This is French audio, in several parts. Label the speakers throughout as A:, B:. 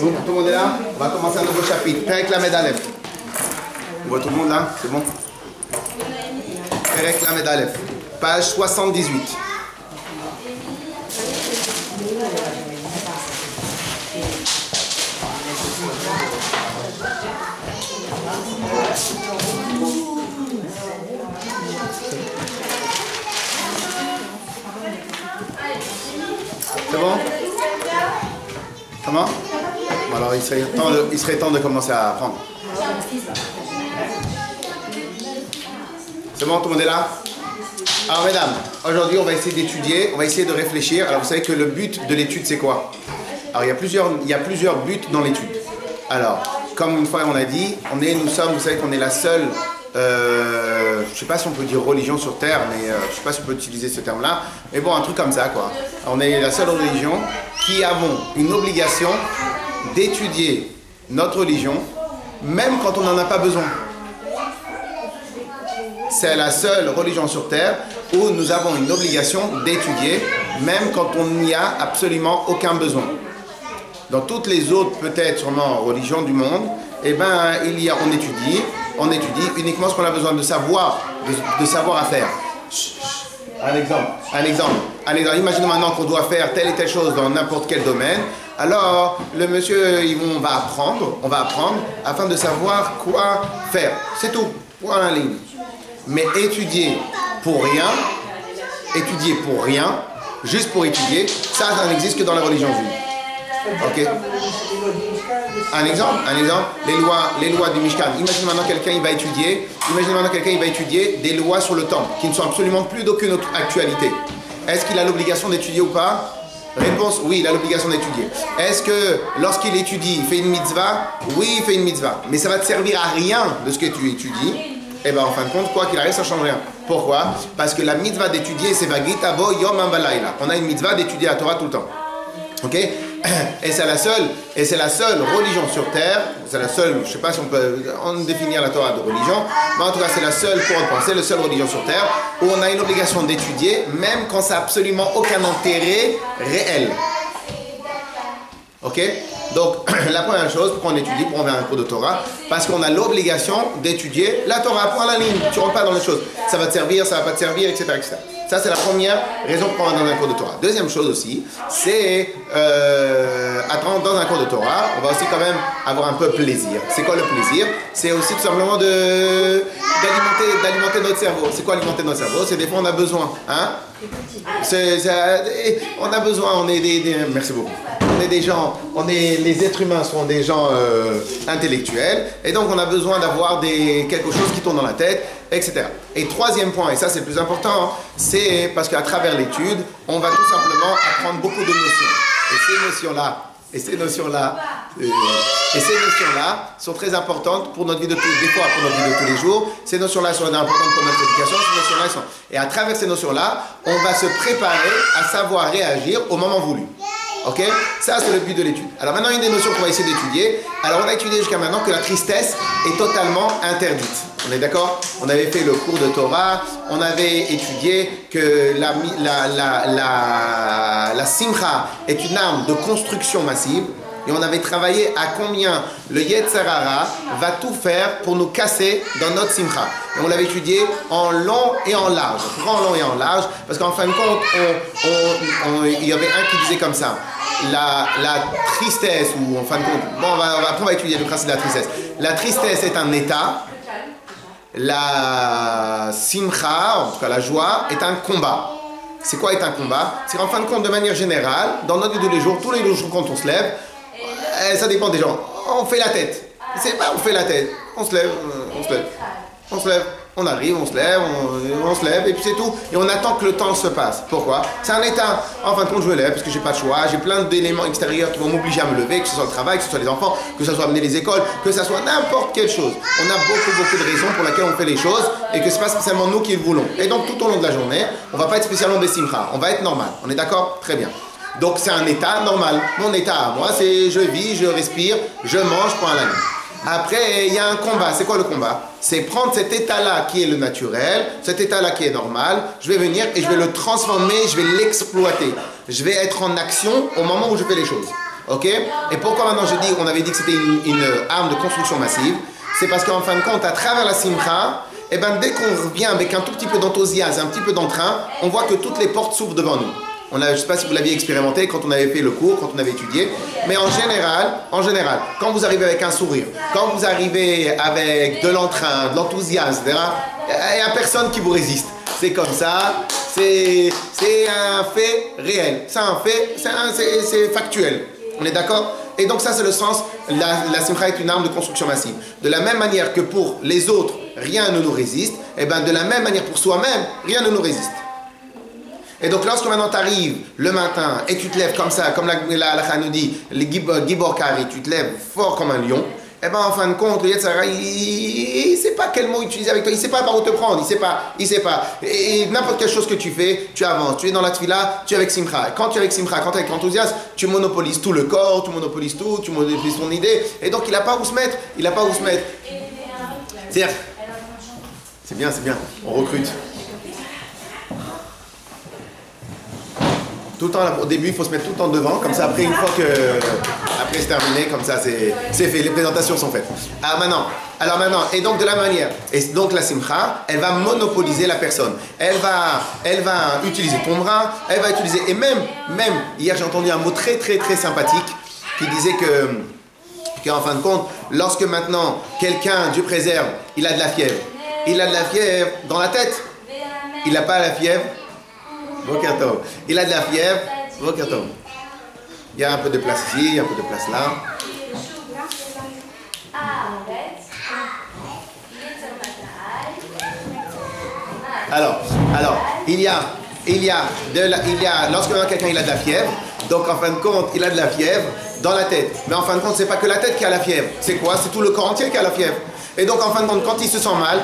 A: Tout le monde est là? On va commencer un nouveau chapitre. Perek Lamed Aleph. On voit tout le monde là? C'est bon? Perek Lamed Aleph. Page 78. C'est bon? Comment? Bon, alors il serait temps de commencer à apprendre. C'est bon, tout le monde est là? Alors mesdames, aujourd'hui on va essayer d'étudier, on va essayer de réfléchir. Alors vous savez que le but de l'étude c'est quoi? Alors il y a plusieurs buts dans l'étude. Alors, comme une fois on a dit, vous savez qu'on est la seule, je ne sais pas si on peut dire religion sur terre, mais je ne sais pas si on peut utiliser ce terme-là, mais bon, un truc comme ça quoi. On est la seule religion qui avons une obligation d'étudier notre religion, même quand on n'en a pas besoin. C'est la seule religion sur terre où nous avons une obligation d'étudier, même quand on n'y a absolument aucun besoin. Dans toutes les autres, peut-être sûrement religions du monde, eh ben, on étudie uniquement ce qu'on a besoin de savoir, de savoir à faire. Un exemple. Imaginons maintenant qu'on doit faire telle et telle chose dans n'importe quel domaine. Alors, le monsieur, on va apprendre afin de savoir quoi faire. C'est tout, point à la ligne. Mais étudier pour rien, juste pour étudier, ça n'existe que dans la religion juive. Ok. Un exemple, les lois du Mishkan. Imagine maintenant quelqu'un il va étudier des lois sur le temple qui ne sont absolument plus d'aucune autre actualité. Est-ce qu'il a l'obligation d'étudier ou pas? Réponse, oui, il a l'obligation d'étudier. Est-ce que lorsqu'il étudie, il fait une mitzvah? Oui, il fait une mitzvah. Mais ça va te servir à rien de ce que tu étudies. Et bien en fin de compte, quoi qu'il arrive, ça ne change rien. Pourquoi? Parce que la mitzvah d'étudier, c'est Vagitabo Yom Valayla. On a une mitzvah d'étudier la Torah tout le temps. Ok? Et c'est la seule religion sur terre, c'est la seule, je ne sais pas si on peut définir la Torah de religion, mais en tout cas c'est la seule courant de pensée, la seule religion sur terre, où on a une obligation d'étudier, même quand ça n'a absolument aucun intérêt réel. Ok? Donc la première chose, pourquoi on étudie, pourquoi on vient à un cours de Torah? Parce qu'on a l'obligation d'étudier la Torah, point à la ligne, tu ne rentres pas dans les choses, ça va te servir, ça ne va pas te servir, etc. etc. Ça, c'est la première raison pour qu'on va dans un cours de Torah. Deuxième chose aussi, c'est dans un cours de Torah, on va aussi quand même avoir un peu plaisir. C'est quoi le plaisir? C'est aussi tout simplement d'alimenter notre cerveau. C'est quoi alimenter notre cerveau? C'est des fois on a besoin. Hein? On a besoin, merci beaucoup. On est des gens, les êtres humains sont des gens intellectuels, et donc on a besoin d'avoir quelque chose qui tourne dans la tête, etc. Et troisième point, et ça c'est le plus important, c'est parce qu'à travers l'étude, on va tout simplement apprendre beaucoup de notions. Et ces notions-là sont très importantes pour notre vie de tous les jours. Ces notions-là sont importantes pour notre éducation. Et à travers ces notions-là, on va se préparer à savoir réagir au moment voulu. Ok? Ça, c'est le but de l'étude. Alors maintenant, une des notions qu'on va essayer d'étudier. Alors, on a étudié jusqu'à maintenant que la tristesse est totalement interdite. On est d'accord? On avait fait le cours de Torah. On avait étudié que la simcha est une arme de construction massive. Et on avait travaillé à combien le Yetzer Hara va tout faire pour nous casser dans notre simcha. Et on l'avait étudié en long et en large, grand long et en large, parce qu'en fin de compte, il y avait un qui disait comme ça, la tristesse, ou en fin de compte, bon, après on va étudier le principe de la tristesse. La tristesse est un état, la simcha, en tout cas la joie, est un combat. C'est quoi est un combat? C'est qu'en fin de compte, de manière générale, dans notre vie de tous les jours quand on se lève, ça dépend des gens. On fait la tête. C'est pas on fait la tête. On se lève, on arrive, on se lève, et puis c'est tout. Et on attend que le temps se passe. Pourquoi? C'est un état. En fin de compte, je me lève parce que j'ai pas de choix. J'ai plein d'éléments extérieurs qui vont m'obliger à me lever, que ce soit le travail, que ce soit les enfants, que ce soit amener les écoles, que ce soit n'importe quelle chose. On a beaucoup de raisons pour lesquelles on fait les choses et que c'est pas spécialement nous qui le voulons. Et donc tout au long de la journée, on va pas être spécialement bessimcha. On va être normal. On est d'accord? Très bien. Donc c'est un état normal. Mon état à moi, c'est je vis, je respire, je mange, point à la ligne. Après, il y a un combat. C'est quoi le combat? C'est prendre cet état-là qui est le naturel, cet état-là qui est normal, je vais venir et je vais le transformer, je vais l'exploiter. Je vais être en action au moment où je fais les choses. Ok? Et pourquoi maintenant je dis, on avait dit que c'était une arme de construction massive? C'est parce qu'en fin de compte, à travers la simcha, eh ben, dès qu'on revient avec un tout petit peu d'enthousiasme, un petit peu d'entrain, on voit que toutes les portes s'ouvrent devant nous. Je ne sais pas si vous l'aviez expérimenté quand on avait fait le cours, quand on avait étudié, mais en général, quand vous arrivez avec un sourire, quand vous arrivez avec de l'entrain, de l'enthousiasme, etc., il n'y a personne qui vous résiste. C'est comme ça, c'est un fait réel, c'est un fait, c'est factuel. On est d'accord? Et donc ça c'est le sens, la simcha est une arme de construction massive. De la même manière que pour les autres, rien ne nous résiste, et bien de la même manière pour soi-même, rien ne nous résiste. Et donc lorsque maintenant tu arrives le matin et tu te lèves comme ça, comme la halakha nous dit, le Gibor Kari, tu te lèves fort comme un lion, et bien en fin de compte, le Yetzer Hara, il ne sait pas quel mot utiliser avec toi, il ne sait pas par où te prendre, il ne sait pas. Et n'importe quelle chose que tu fais, tu avances. Tu es dans la tefila, tu es avec simcha. Et quand tu es avec simcha, quand tu es avec enthousiasme, tu monopolises tout le corps, tu monopolises tout, tu monopolises ton idée. Et donc il n'a pas où se mettre, C'est bien, on recrute. Tout le temps, au début, il faut se mettre tout le temps devant, comme ça, après, une fois que après c'est terminé, comme ça, c'est fait, les présentations sont faites. Alors maintenant, et donc de la manière, et donc la simcha, elle va monopoliser la personne. Elle va utiliser ton bras, elle va utiliser, et même, hier j'ai entendu un mot très sympathique, qui disait qu'en fin de compte, lorsque maintenant, quelqu'un, Dieu préserve, il a de la fièvre dans la tête, il n'a pas la fièvre. Il a de la fièvre. Il y a un peu de place ici, un peu de place là. Alors, lorsque quelqu'un il a de la fièvre, donc en fin de compte, il a de la fièvre dans la tête. Mais en fin de compte, c'est pas que la tête qui a la fièvre. C'est quoi? C'est tout le corps entier qui a la fièvre. Et donc en fin de compte, quand il se sent mal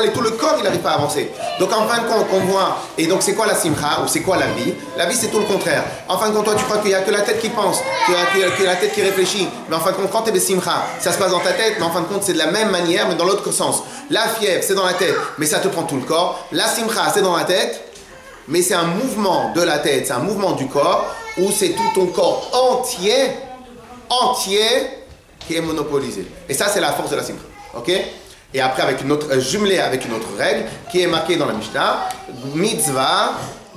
A: et tout le corps il n'arrive pas à avancer. Donc en fin de compte, on voit, et donc c'est quoi la simcha ou c'est quoi la vie? La vie c'est tout le contraire. En fin de compte, toi tu crois qu'il n'y a que la tête qui pense, qu'il y a la tête qui réfléchit. Mais en fin de compte, quand tu es simcha, ça se passe dans ta tête, mais en fin de compte c'est de la même manière, mais dans l'autre sens. La fièvre c'est dans la tête, mais ça te prend tout le corps. La simcha c'est dans la tête, mais c'est un mouvement de la tête, c'est un mouvement du corps, où c'est tout ton corps entier qui est monopolisé. Et ça c'est la force de la simcha. Ok? Et après, jumelé avec une autre règle qui est marquée dans la Mishnah, mitzvah,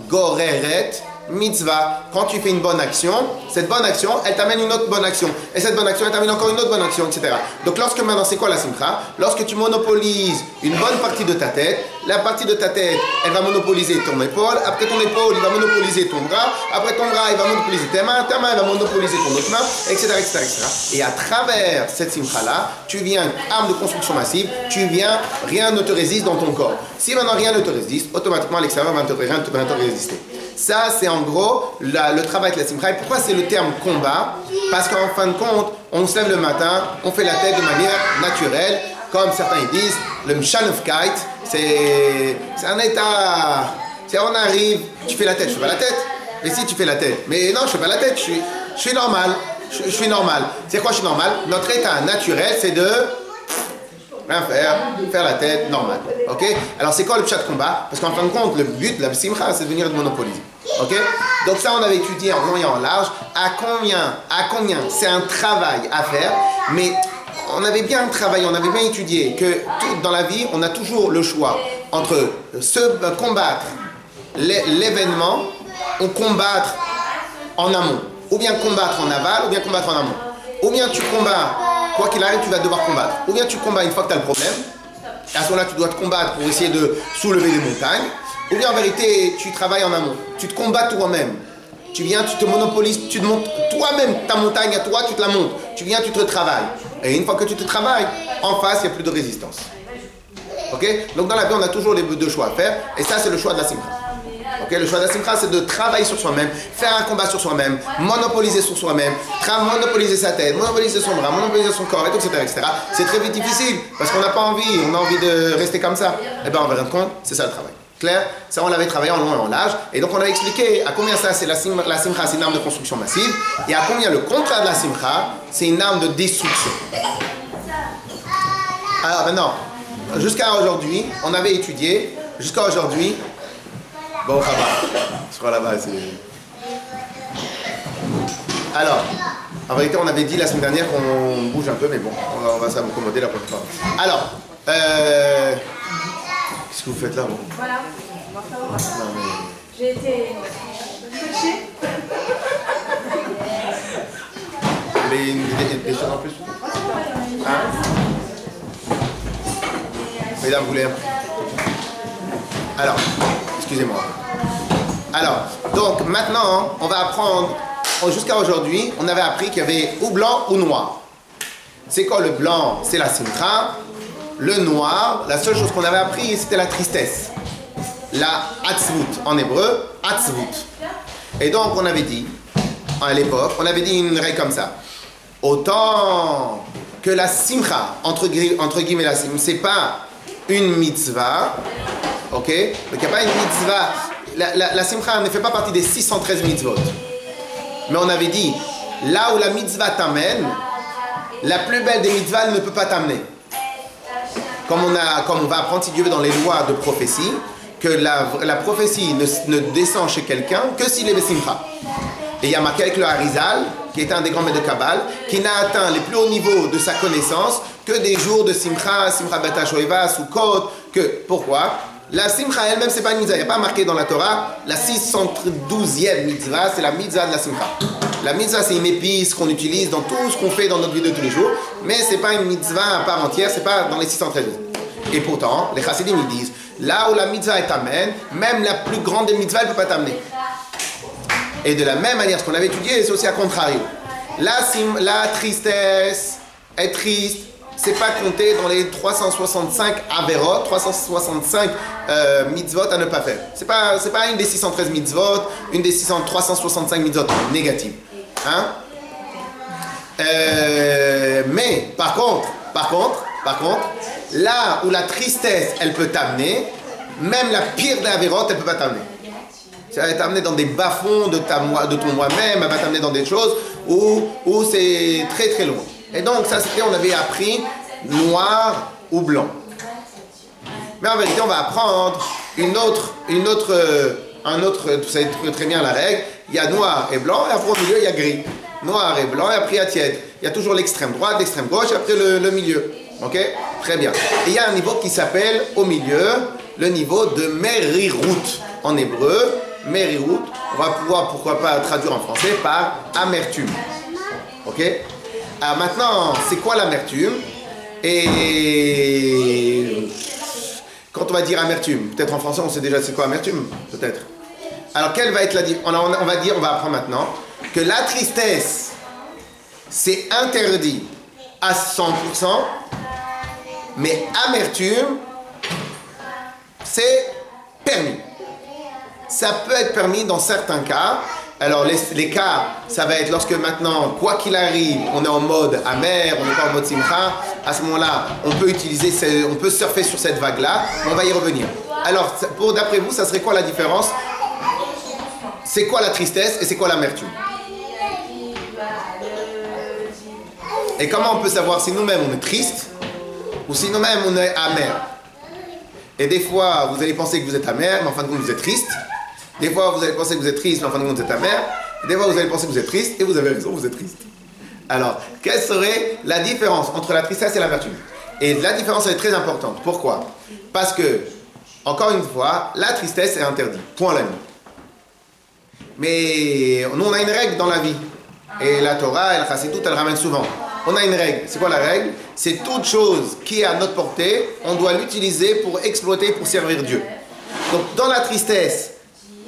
A: goreret, mitzvah. Quand tu fais une bonne action, cette bonne action, elle t'amène une autre bonne action. Et cette bonne action, elle t'amène encore une autre bonne action, etc. Donc lorsque maintenant, c'est quoi la simcha? Lorsque tu monopolises une bonne partie de ta tête, la partie de ta tête, elle va monopoliser ton épaule. Après ton épaule, il va monopoliser ton bras. Après ton bras, il va monopoliser ta main elle va monopoliser ton autre main, etc. Et à travers cette simcha-là, tu viens, arme de construction massive, rien ne te résiste dans ton corps. Si maintenant rien ne te résiste, automatiquement l'extérieur va te résister. Ça, c'est en gros le travail de la simcha. Et pourquoi c'est le terme combat? Parce qu'en fin de compte, on se lève le matin, on fait la tête de manière naturelle. Comme certains disent, le mshanofkait, c'est un état. C'est on arrive, tu fais la tête, je fais pas la tête. Mais si tu fais la tête, mais non, je fais pas la tête, je suis normal. Je suis normal. C'est quoi je suis normal? Notre état naturel, c'est de rien faire la tête, normal. Ok? Alors c'est quoi le pshat combat? Parce qu'en fin de compte, le but de la simcha, c'est de venir de monopoliser. Ok? Donc ça, on avait étudié en long et en large. À combien c'est un travail à faire, mais on avait bien travaillé, on avait bien étudié que dans la vie, on a toujours le choix entre combattre l'événement ou combattre en amont. Ou bien combattre en aval, ou bien combattre en amont. Ou bien tu combats, quoi qu'il arrive, tu vas devoir combattre. Ou bien tu combats une fois que tu as le problème. Et à ce moment-là, tu dois te combattre pour essayer de soulever des montagnes. Ou bien en vérité, tu travailles en amont. Tu te combats toi-même. Tu viens, tu te monopolises, tu te montes toi-même ta montagne à toi, tu te la montes. Tu viens, tu te travailles. Et une fois que tu te travailles, en face, il n'y a plus de résistance. Ok? Donc dans la vie, on a toujours les deux choix à faire. Et ça, c'est le choix de la simcha. Okay, le choix de la simcha, c'est de travailler sur soi-même, faire un combat sur soi-même, monopoliser sur soi-même, monopoliser sa tête, monopoliser son bras, monopoliser son corps, etc. C'est très difficile parce qu'on n'a pas envie, on a envie de rester comme ça. Et bien, en fin de compte, c'est ça le travail. Clair? Ça, on l'avait travaillé en long et en large. Et donc, on a expliqué à combien ça, c'est la simcha, c'est une arme de construction massive, et à combien le contraire de la simcha, c'est une arme de destruction. Alors, maintenant, jusqu'à aujourd'hui, on avait étudié, bon, ça va. Je crois là-bas, c'est... Alors, En vérité, on avait dit la semaine dernière qu'on bouge un peu, mais bon, on va s'accommoder la prochaine fois. Alors, qu'est-ce que vous faites là, bon?
B: Voilà. Non, mais... J'ai été coachée.
A: Vous voulez des choses en plus? Hein? Mesdames, vous voulez? Alors, excusez-moi. Alors, donc maintenant, on va apprendre, jusqu'à aujourd'hui, on avait appris qu'il y avait ou blanc ou noir. C'est quoi le blanc? C'est la simcha. Le noir, la seule chose qu'on avait appris, c'était la tristesse. La atzvut, en hébreu, atzvut. Et donc, on avait dit, à l'époque, on avait dit une règle comme ça. Autant que la simcha, entre guillemets la simcha, c'est pas une mitzvah, ok? Donc il n'y a pas une mitzvah, la simcha ne fait pas partie des 613 mitzvot. Mais on avait dit, là où la mitzvah t'amène, la plus belle des mitzvahs elle ne peut pas t'amener. Comme on va apprendre si Dieu veut dans les lois de prophétie, que la prophétie ne descend chez quelqu'un que s'il est besimcha. Et il y a marqué avec le Harizal, qui est un des grands maîtres de Kabbale, qui n'a atteint les plus hauts niveaux de sa connaissance que des jours de Simcha, Simcha Bet HaShoeva, Sukkot, que, pourquoi? La Simcha elle-même, c'est pas une mitzvah, il n'y a pas marqué dans la Torah, la 612e mitzvah, c'est la mitzvah de la Simcha. La mitzvah, c'est une épice qu'on utilise dans tout ce qu'on fait dans notre vie de tous les jours, mais c'est pas une mitzvah à part entière, c'est pas dans les 613. Et pourtant, les chassidim ils disent, là où la mitzvah t'amène, même la plus grande des mitzvahs, elle ne peut pas t'amener. Et de la même manière, ce qu'on avait étudié, c'est aussi à contrario. La tristesse, être triste, c'est pas compté dans les 365 averot, 365 mitzvot à ne pas faire. C'est pas une des 613 mitzvot, une des 365 mitzvot négatives. Hein? Mais par contre, là où la tristesse, elle peut t'amener, même la pire des averot, elle peut pas t'amener. Ça va t'amener dans des bas-fonds de ton moi-même, elle va t'amener dans des choses où c'est très très loin. Et donc ça c'était, on avait appris noir ou blanc. Mais en vérité on va apprendre vous savez très bien la règle, il y a noir et blanc et après au milieu il y a gris. Noir et blanc et après il y a tiède. Il y a toujours l'extrême droite, l'extrême gauche et après le milieu. Ok? Très bien. Et il y a un niveau qui s'appelle au milieu, le niveau de Merirut en hébreu. Merirut, on va pouvoir, pourquoi pas, traduire en français par amertume. Ok? Alors maintenant, c'est quoi l'amertume? Et quand on va dire amertume, peut-être en français on sait déjà c'est quoi amertume, peut-être. Alors quelle va être la différence? On va apprendre maintenant que la tristesse, c'est interdit à 100%, mais amertume, c'est permis. Ça peut être permis dans certains cas. Alors les cas, ça va être lorsque maintenant, quoi qu'il arrive, on est en mode amer, on n'est pas en mode simcha. À ce moment-là, on peut surfer sur cette vague-là. On va y revenir. Alors, d'après vous, ça serait quoi la différence? C'est quoi la tristesse et c'est quoi l'amertume? Et comment on peut savoir si nous-mêmes on est triste ou si nous-mêmes on est amer? Et des fois, vous allez penser que vous êtes amer, mais en fin de compte, vous êtes triste. Des fois, vous allez penser que vous êtes triste, mais en fin de compte, vous êtes amer. Des fois, vous allez penser que vous êtes triste, et vous avez raison, vous êtes triste. Alors, quelle serait la différence entre la tristesse et l'amertume? Et la différence, elle est très importante. Pourquoi? Parce que, encore une fois, la tristesse est interdite. Point la nuit. Mais nous, on a une règle dans la vie. Et la Torah, et la Chassidut, elle ramène souvent. On a une règle. C'est quoi la règle? C'est toute chose qui est à notre portée, on doit l'utiliser pour exploiter, pour servir Dieu. Donc, dans la tristesse,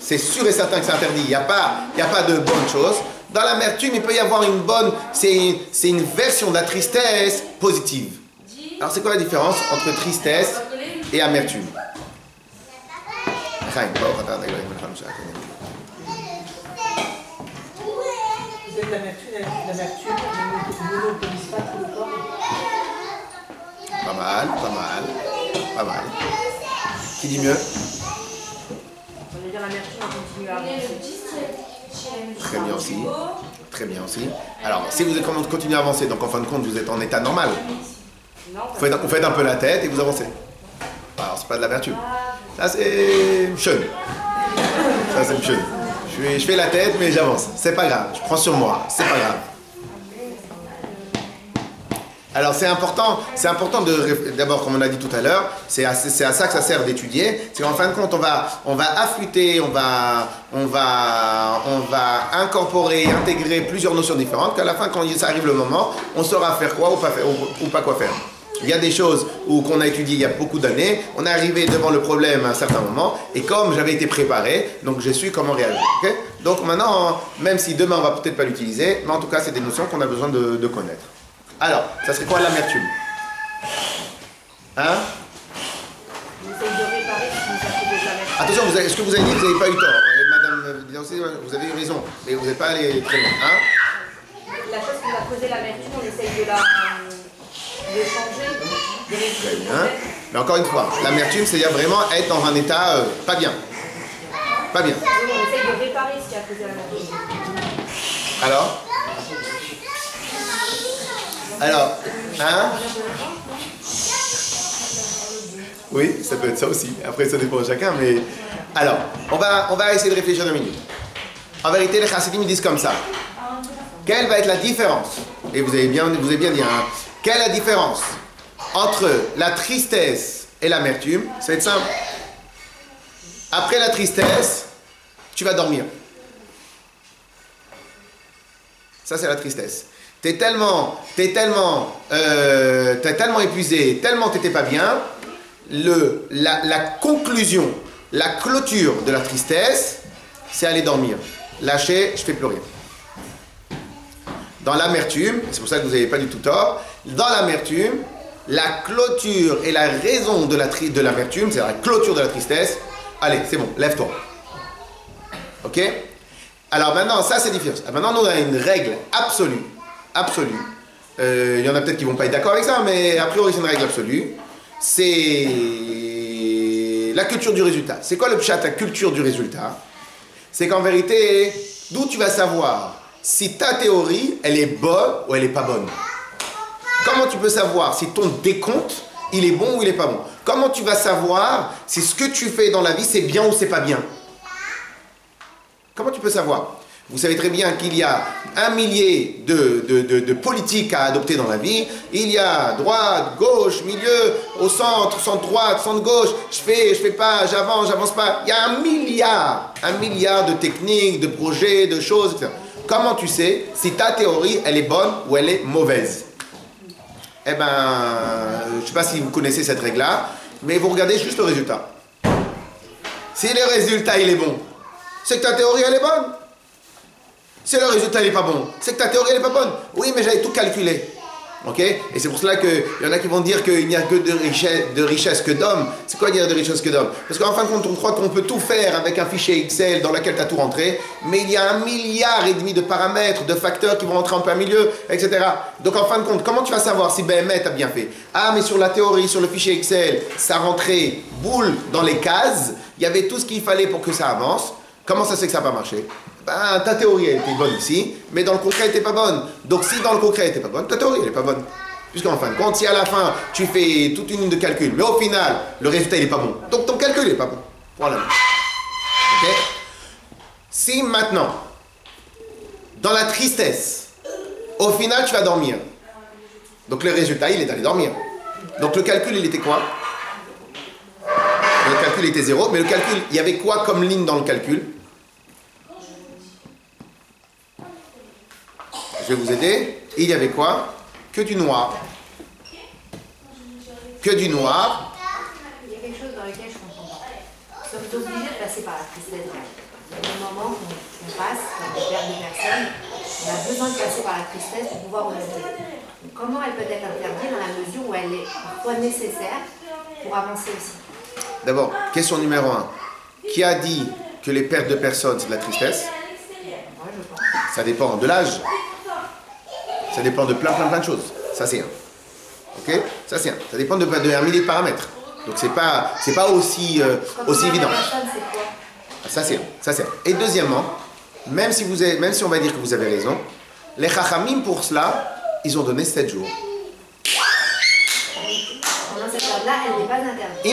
A: c'est sûr et certain que c'est interdit. Il n'y a pas de bonne chose. Dans l'amertume, il peut y avoir une bonne... C'est une version de la tristesse positive. Alors, c'est quoi la différence entre tristesse et amertume?
B: Vous êtes l'amertume ne monopolise pas tout le corps.
A: Pas mal. Qui dit mieux?
B: On veut dire l'amertume, on continue à avancer.
A: Très bien aussi. Alors, si vous continuez à avancer, donc en fin de compte, vous êtes en état normal. Vous faites un peu la tête et vous avancez. Alors, c'est pas de l'amertume. Ça, c'est chun. Je fais la tête, mais j'avance. C'est pas grave. Je prends sur moi. C'est pas grave. Alors c'est important d'abord, comme on a dit tout à l'heure, c'est à ça que ça sert d'étudier. C'est qu'en fin de compte, on va affûter, on va incorporer, intégrer plusieurs notions différentes, qu'à la fin, quand ça arrive le moment, on saura faire quoi ou pas quoi faire. Il y a des choses qu'on a étudiées il y a beaucoup d'années, on est arrivé devant le problème à un certain moment, et comme j'avais été préparé, donc je suis comment réagir. Okay? Donc maintenant, même si demain on va peut-être pas l'utiliser, mais en tout cas c'est des notions qu'on a besoin de connaître. Alors, ça serait quoi l'amertume? Hein? Attention, est-ce que vous avez dit que vous n'avez pas eu tort? Madame, vous avez eu raison, mais vous n'êtes pas allé très loin. Hein?
C: La chose qui va causer l'amertume, on essaye de changer, de résoudre.
A: Hein? Mais encore une fois, l'amertume, c'est-à-dire vraiment être dans un état pas bien. Pas bien.
C: On essaye de réparer ce qui a causé l'amertume.
A: Alors, hein? Oui, ça peut être ça aussi. Après, ça dépend de chacun, mais... Alors, on va essayer de réfléchir 2 minutes. En vérité, les chassidim, ils disent comme ça. Quelle va être la différence? Et vous avez bien dit, hein? Quelle est la différence entre la tristesse et l'amertume? Ça va être simple. Après la tristesse, tu vas dormir. Ça, c'est la tristesse. T'es tellement épuisé, tellement t'étais pas bien, la conclusion, la clôture de la tristesse, c'est aller dormir. Lâcher, je fais plus rien. Dans l'amertume, c'est pour ça que vous n'avez pas du tout tort, dans l'amertume, la clôture et la raison de l'amertume, c'est la clôture de la tristesse, allez, c'est bon, lève-toi. Ok? Alors maintenant, ça c'est différent. Maintenant, nous on a une règle absolue. Il y en a peut-être qui ne vont pas être d'accord avec ça, mais a priori c'est une règle absolue. C'est la culture du résultat. C'est quoi le pshat, la culture du résultat? C'est qu'en vérité, d'où tu vas savoir si ta théorie, elle est bonne ou elle n'est pas bonne? Comment tu peux savoir si ton décompte, il est bon ou il n'est pas bon? Comment tu vas savoir si ce que tu fais dans la vie, c'est bien ou c'est pas bien? Comment tu peux savoir? Vous savez très bien qu'il y a 1 millier de politiques à adopter dans la vie. Il y a droite, gauche, milieu, au centre, centre-droite, centre-gauche. Je fais pas, j'avance pas. Il y a 1 milliard de techniques, de projets, de choses, etc. Comment tu sais si ta théorie, elle est bonne ou elle est mauvaise? Eh ben, je ne sais pas si vous connaissez cette règle-là, mais vous regardez juste le résultat. Si le résultat, il est bon, c'est que ta théorie, elle est bonne. Si le résultat, il n'est pas bon, c'est que ta théorie, elle n'est pas bonne. Oui, mais j'avais tout calculé. Ok? Et c'est pour cela qu'il y en a qui vont dire qu'il n'y a que de richesse que d'hommes. C'est quoi dire de richesse que d'hommes? Parce qu'en fin de compte, on croit qu'on peut tout faire avec un fichier Excel dans lequel tu as tout rentré, mais il y a 1,5 milliard de paramètres, de facteurs qui vont rentrer en plein milieu, etc. Donc en fin de compte, comment tu vas savoir si BMET a bien fait? Ah, mais sur la théorie, sur le fichier Excel, ça rentrait boule dans les cases, il y avait tout ce qu'il fallait pour que ça avance. Comment ça se fait que ça n'a pas marché? Ben, ta théorie, elle était bonne ici, mais dans le concret, elle n'était pas bonne. Donc, si dans le concret, elle n'était pas bonne, ta théorie, elle n'est pas bonne. Puisqu'en fin de compte, si à la fin, tu fais toute une ligne de calcul, mais au final, le résultat, il n'est pas bon. Donc, ton calcul n'est pas bon. Voilà. Ok? Si maintenant, dans la tristesse, au final, tu vas dormir. Donc, le résultat, il est d'aller dormir. Donc, le calcul, il était quoi? Le calcul était 0, mais le calcul, il y avait quoi comme ligne dans le calcul? Je vais vous aider. Il y avait quoi? Que du noir. Que du noir.
C: Il y a quelque chose dans lequel je ne comprends pas. Nous sommes obligés de passer par la tristesse. Il y a des moments qu'on passe, quand on perd des personnes, on a besoin de passer par la tristesse pour pouvoir remonter. Donc, comment elle peut être interdite dans la mesure où elle est parfois nécessaire pour avancer aussi?
A: D'abord, question numéro 1. Qui a dit que les pertes de personnes, c'est de la tristesse?
C: Moi, je pense.
A: Ça dépend de l'âge. Ça dépend de plein de choses. Ça, c'est un. Ok? Ça, c'est un. Ça dépend de 1 millier de paramètres. Donc, c'est pas aussi évident. Ça, c'est un. Ça, c'est un. Et deuxièmement, même si on va dire que vous avez raison, les chachamim, pour cela, ils ont donné 7 jours.
C: Pendant cette période-là, elle n'est pas interdite.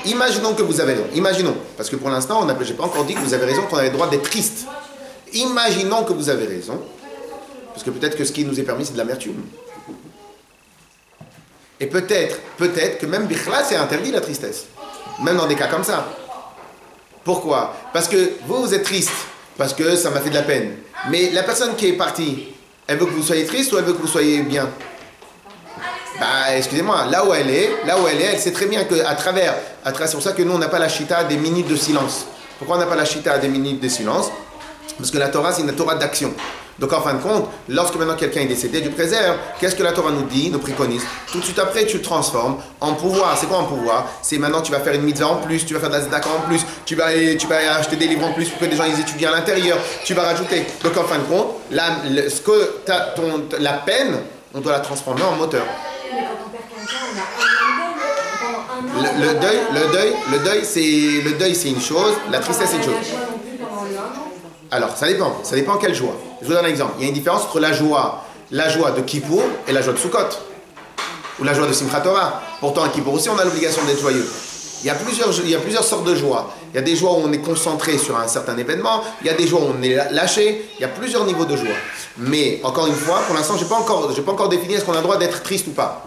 A: Imaginons que vous avez raison. Imaginons. Parce que pour l'instant, je n'ai pas encore dit que vous avez raison, qu'on avait le droit d'être triste. Imaginons que vous avez raison. Parce que peut-être que ce qui nous est permis, c'est de l'amertume. Et peut-être que même Bichla, c'est interdit la tristesse. Même dans des cas comme ça. Pourquoi? Parce que vous êtes triste, parce que ça m'a fait de la peine. Mais la personne qui est partie, elle veut que vous soyez triste ou elle veut que vous soyez bien? Bah, excusez-moi, là où elle est, elle sait très bien qu'à travers, c'est pour ça que nous, on n'a pas la chita des minutes de silence. Pourquoi on n'a pas la chita des minutes de silence? Parce que la Torah, c'est une Torah d'action. Donc en fin de compte, lorsque maintenant quelqu'un est décédé du préserve, qu'est-ce que la Torah nous dit, nous préconise? Tout de suite après, tu le transformes en pouvoir. C'est quoi un pouvoir? C'est maintenant tu vas faire une mitzvah en plus, tu vas faire de la tzedaka en plus, tu vas acheter des livres en plus pour que les gens les étudient à l'intérieur, tu vas rajouter. Donc en fin de compte, la peine, on doit la transformer en moteur.
C: Mais quand on perd quelqu'un, on a un an de deuil. Pendant un an,
A: le deuil c'est une chose, la tristesse c'est une chose. Alors, ça dépend quelle joie. Je vous donne un exemple. Il y a une différence entre la joie de Kippour et la joie de Sukkot. Ou la joie de Simchat Torah. Pourtant, à Kippour aussi, on a l'obligation d'être joyeux. Il y a plusieurs sortes de joie. Il y a des joies où on est concentré sur un certain événement. Il y a des joies où on est lâché. Il y a plusieurs niveaux de joie. Mais, encore une fois, pour l'instant, je n'ai pas encore défini est-ce qu'on a le droit d'être triste ou pas.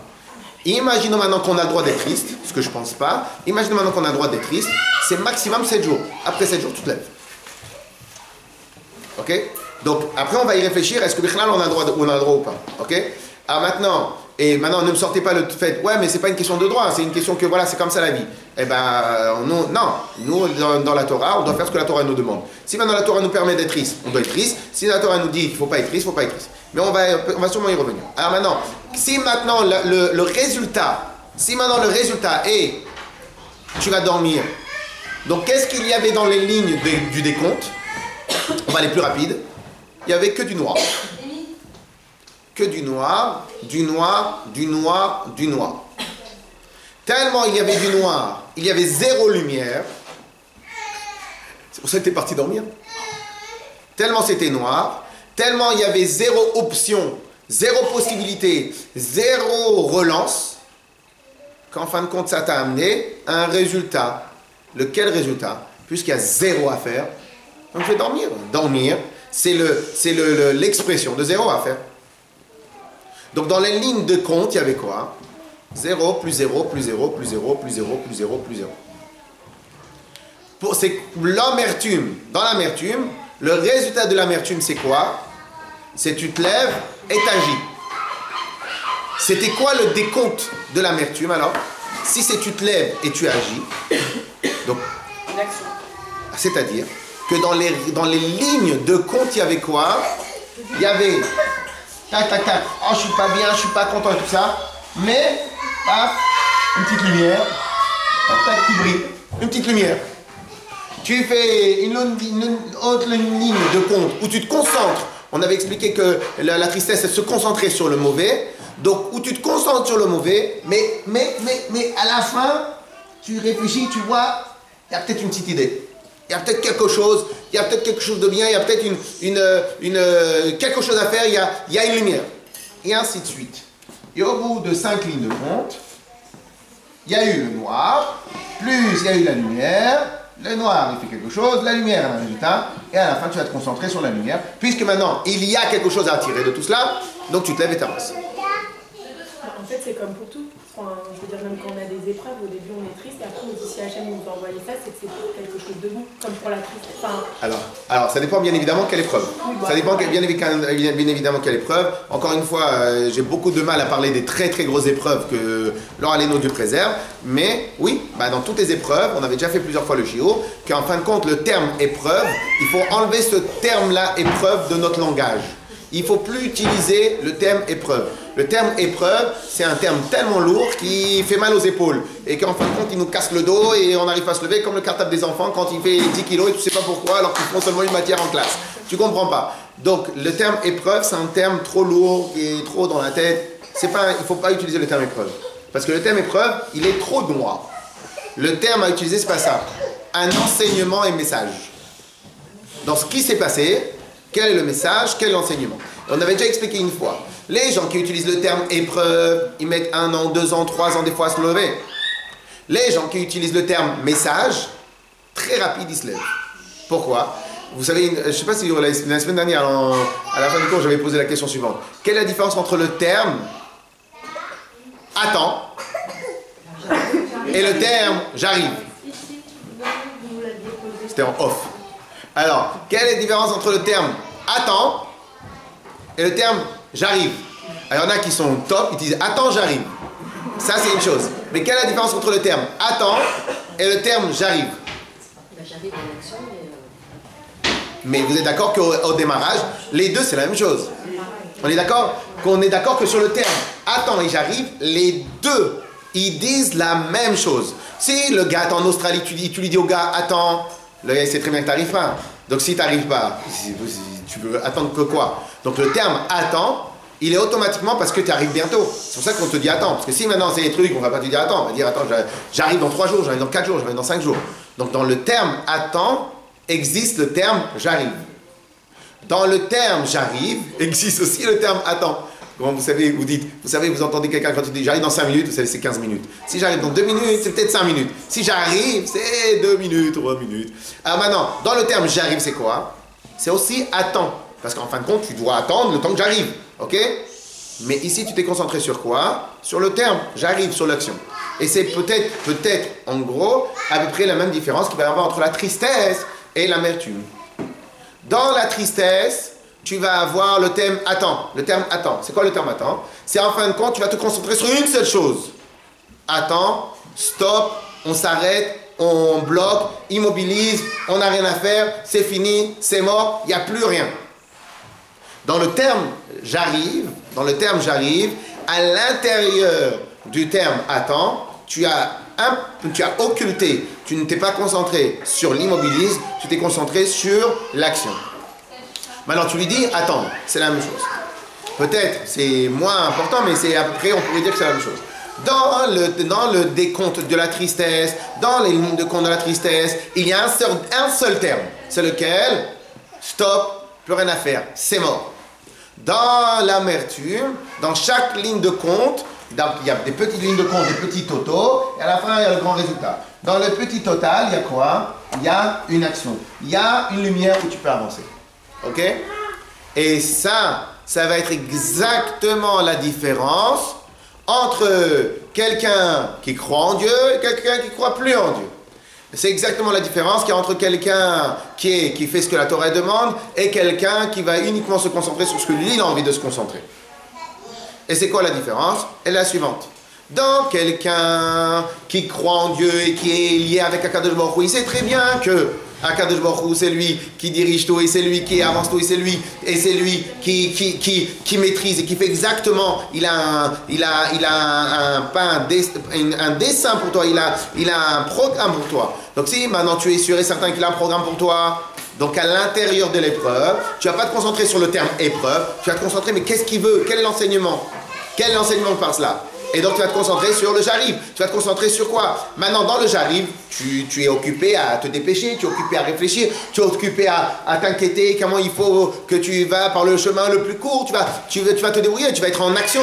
A: Imaginons maintenant qu'on a le droit d'être triste, ce que je ne pense pas. Imaginons maintenant qu'on a le droit d'être triste. C'est maximum 7 jours. Après 7 jours, tu te lèves. Ok? Donc, après, on va y réfléchir. Est-ce que Bichlal, on a le droit ou pas? Ok? Alors maintenant, ne me sortez pas le fait, ouais, mais c'est pas une question de droit, c'est une question que voilà, c'est comme ça la vie. Eh ben, non, nous, dans la Torah, on doit faire ce que la Torah nous demande. Si maintenant la Torah nous permet d'être triste, on doit être triste. Si la Torah nous dit qu'il ne faut pas être triste, il ne faut pas être triste. Mais on va sûrement y revenir. Alors maintenant, si maintenant le résultat est, tu vas dormir. Donc, qu'est-ce qu'il y avait dans les lignes du décompte? On va aller plus rapide. Il n'y avait que du noir. Que du noir, du noir, du noir, du noir. Tellement il y avait du noir, il y avait zéro lumière. C'est pour ça que tu es parti dormir. Tellement c'était noir, tellement il y avait zéro option, zéro possibilité, zéro relance, qu'en fin de compte ça t'a amené à un résultat. Lequel résultat? Puisqu'il y a zéro à faire. Donc je vais dormir. Dormir, c'est l'expression de zéro à faire. Donc dans les lignes de compte, il y avait quoi? 0 plus 0 plus 0 plus 0 plus 0 plus 0 plus 0. C'est l'amertume. Dans l'amertume, le résultat de l'amertume, c'est quoi? C'est tu te lèves et t'agis. C'était quoi le décompte de l'amertume alors? Si c'est tu te lèves et tu agis, donc, c'est-à-dire que dans les lignes de compte, il y avait quoi? Il y avait tac, tac, tac, oh je suis pas bien, je suis pas content et tout ça, mais, paf, une petite lumière, tac, tac, qui brille, une petite lumière. Tu fais une autre ligne de compte où tu te concentres. On avait expliqué que la tristesse, c'est se concentrer sur le mauvais, donc où tu te concentres sur le mauvais, mais à la fin, tu réfléchis, tu vois, il y a peut-être une petite idée. Il y a peut-être quelque chose, de bien, il y a peut-être quelque chose à faire, il y a une lumière. Et ainsi de suite. Et au bout de 5 lignes de compte, il y a eu le noir, plus il y a eu la lumière, le noir il fait quelque chose, la lumière a un résultat, et à la fin tu vas te concentrer sur la lumière, puisque maintenant il y a quelque chose à tirer de tout cela, donc tu te lèves et t'avances.
D: En fait, c'est comme pour tout. Enfin, je veux dire, même quand on a des épreuves, au début on est triste, et après on dit si Hachem nous envoie ça, c'est que c'est pour quelque chose de bon, comme pour la tristesse. Enfin...
A: Alors, ça dépend bien évidemment quelle épreuve. Ça dépend bien évidemment quelle épreuve. Encore une fois, j'ai beaucoup de mal à parler des très très grosses épreuves que Laura Lénaud Dieu préserve, mais oui, dans toutes les épreuves, on avait déjà fait plusieurs fois le shiur, qu'en fin de compte, le terme épreuve, il faut enlever ce terme-là, épreuve, de notre langage. Il ne faut plus utiliser le terme épreuve. Le terme épreuve, c'est un terme tellement lourd qui fait mal aux épaules. Et qu'en fin de compte, il nous casse le dos et on n'arrive pas à se lever, comme le cartable des enfants quand il fait 10 kilos et tu ne sais pas pourquoi alors qu'ils font seulement une matière en classe. Tu ne comprends pas. Donc, le terme épreuve, c'est un terme trop lourd, qui est trop dans la tête. Il ne faut pas utiliser le terme épreuve. Parce que le terme épreuve, il est trop noir. Le terme à utiliser, c'est pas ça. Un enseignement et message. Dans ce qui s'est passé, quel est le message, quel est l'enseignement? On avait déjà expliqué une fois. Les gens qui utilisent le terme épreuve, ils mettent 1 an, 2 ans, 3 ans des fois à se lever. Les gens qui utilisent le terme message, très rapide, ils se lèvent. Pourquoi? Vous savez, je ne sais pas si la semaine dernière, à la fin du cours, j'avais posé la question suivante. Quelle est la différence entre le terme attends et le terme j'arrive. C'était en off. Alors, quelle est la différence entre le terme attends et le terme j'arrive? Alors, il y en a qui sont top, ils disent attends, j'arrive. Ça, c'est une chose. Mais quelle est la différence entre le terme attends et le terme j'arrive?
C: J'arrive en action,
A: mais vous êtes d'accord qu'au démarrage, les deux, c'est la même chose. On est d'accord qu'on est d'accord que sur le terme attends et j'arrive, les deux, ils disent la même chose. Si le gars est en Australie, tu lui dis au gars attends, le gars sait très bien que tu n'arrives pas. Donc si tu n'arrives pas, tu peux attendre que quoi? Donc le terme attends, il est automatiquement parce que tu arrives bientôt. C'est pour ça qu'on te dit attends. Parce que si maintenant c'est des trucs, on ne va pas te dire attends. On va dire attends, j'arrive dans 3 jours, j'arrive dans 4 jours, j'arrive dans 5 jours. Donc dans le terme attends, existe le terme j'arrive. Dans le terme j'arrive, existe aussi le terme attends. Quand vous savez, vous entendez quelqu'un quand il dit j'arrive dans 5 minutes, vous savez c'est 15 minutes. Si j'arrive dans 2 minutes, c'est peut-être 5 minutes. Si j'arrive, c'est 2 minutes, 3 minutes. Alors maintenant, dans le terme j'arrive, c'est quoi? C'est aussi attends. Parce qu'en fin de compte, tu dois attendre le temps que j'arrive. Ok? Mais ici, tu t'es concentré sur quoi? Sur le terme j'arrive, sur l'action. Et c'est peut-être, en gros, à peu près la même différence qu'il va y avoir entre la tristesse et l'amertume. Dans la tristesse, tu vas avoir le terme attends. Le terme attends. C'est quoi le terme attends? C'est en fin de compte, tu vas te concentrer sur une seule chose. Attends, stop, on s'arrête, on bloque, immobilise, on n'a rien à faire, c'est fini, c'est mort, il n'y a plus rien. Dans le terme j'arrive, à l'intérieur du terme attends, tu as occulté, tu ne t'es pas concentré sur l'immobilisme, tu t'es concentré sur l'action. Maintenant tu lui dis attendre, c'est la même chose. Peut-être c'est moins important, mais c'est à peu près, on pourrait dire que c'est la même chose. Dans le décompte de la tristesse, dans les lignes de compte de la tristesse, il y a un seul terme, c'est lequel? Stop, plus rien à faire, c'est mort. Dans l'amertume, dans chaque ligne de compte, il y a des petites lignes de compte, des petits totaux, et à la fin, il y a le grand résultat. Dans le petit total, il y a quoi? Il y a une action. Il y a une lumière où tu peux avancer. Ok? Et ça va être exactement la différence entre quelqu'un qui croit en Dieu et quelqu'un qui ne croit plus en Dieu. C'est exactement la différence qu'il y a entre quelqu'un qui fait ce que la Torah demande et quelqu'un qui va uniquement se concentrer sur ce que lui il a envie de se concentrer. Et c'est quoi la différence? Elle est la suivante. Dans quelqu'un qui croit en Dieu et qui est lié avec Akadosh Baruch Hu, il sait très bien que Akadosh Baruch Hu, c'est lui qui dirige tout et c'est lui qui avance tout et c'est lui qui maîtrise et qui fait exactement. Il a un dessin pour toi, il a un programme pour toi. Donc si maintenant tu es sûr et certain qu'il a un programme pour toi, donc à l'intérieur de l'épreuve, tu ne vas pas te concentrer sur le terme épreuve, tu vas te concentrer mais qu'est-ce qu'il veut? Quel est l'enseignement? Quel est l'enseignement par cela? Et donc tu vas te concentrer sur le j'arrive. Tu vas te concentrer sur quoi? Maintenant dans le j'arrive, tu es occupé à te dépêcher, tu es occupé à réfléchir, tu es occupé à t'inquiéter, comment il faut que tu vas par le chemin le plus court, tu vas te débrouiller, tu vas être en action.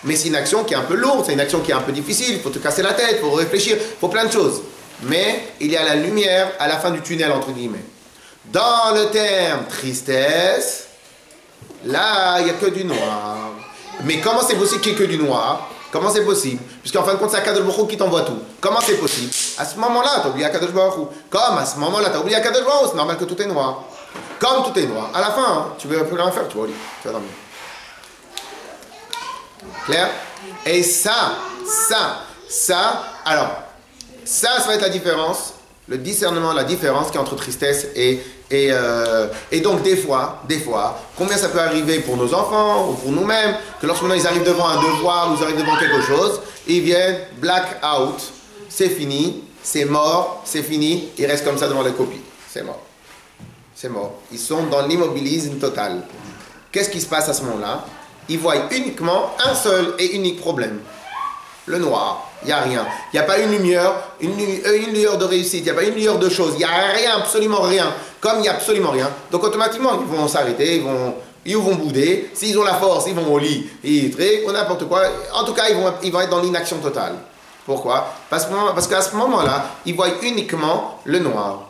A: Mais c'est une action qui est un peu lourde, c'est une action qui est un peu difficile, il faut te casser la tête, il faut réfléchir, il faut plein de choses. Mais il y a la lumière à la fin du tunnel entre guillemets. Dans le terme tristesse, là il n'y a que du noir. Mais comment c'est possible qu'il n'y ait que du noir? Comment c'est possible? Puisqu'en fin de compte, c'est Akadosh Baruch Hu qui t'envoie tout. Comment c'est possible? À ce moment-là, tu as oublié Akadosh Baruch Hu. Comme à ce moment-là, tu as oublié Akadosh Baruch Hu, c'est normal que tout est noir. Comme tout est noir. À la fin, tu ne veux plus rien faire, tu vas au lit. Tu vas dormir. Clair? Et ça va être la différence, le discernement, la différence qui est entre tristesse et donc des fois, combien ça peut arriver pour nos enfants ou pour nous-mêmes, que lorsque ils arrivent devant un devoir, ou ils arrivent devant quelque chose, ils viennent black out, c'est fini, c'est mort, c'est fini, ils restent comme ça devant la copie, c'est mort. C'est mort. Ils sont dans l'immobilisme total. Qu'est-ce qui se passe à ce moment-là? Ils voient uniquement un seul et unique problème. Le noir. Il n'y a rien. Il n'y a pas une lumière, une lueur de réussite. Il n'y a pas une lueur de choses. Il n'y a rien, absolument rien. Comme il n'y a absolument rien. Donc automatiquement, ils vont s'arrêter, ils vont bouder. S'ils ont la force, ils vont au lit, ou n'importe quoi. En tout cas, ils vont être dans l'inaction totale. Pourquoi? Parce qu'à ce moment-là, ils voient uniquement le noir.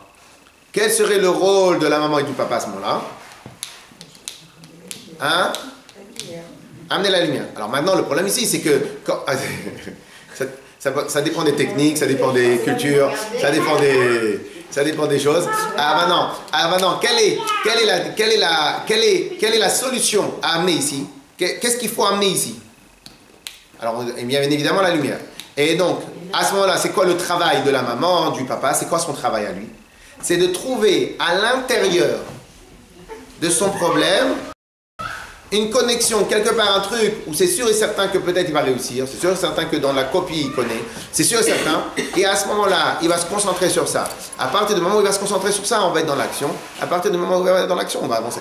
A: Quel serait le rôle de la maman et du papa à ce moment-là? Hein? Amener la lumière. Alors maintenant, le problème ici, c'est que ça dépend des techniques, ça dépend des cultures, ça dépend des choses. Ah maintenant, quelle est la solution à amener ici? Qu'est-ce qu'il faut amener ici? Alors, bien évidemment, la lumière. Et donc, à ce moment-là, c'est quoi le travail de la maman, du papa? C'est quoi son travail à lui? C'est de trouver à l'intérieur de son problème une connexion, quelque part un truc où c'est sûr et certain que peut-être il va réussir, c'est sûr et certain que dans la copie il connaît, c'est sûr et certain, et à ce moment-là, il va se concentrer sur ça. À partir du moment où il va se concentrer sur ça, on va être dans l'action. À partir du moment où il va être dans l'action, on va avancer.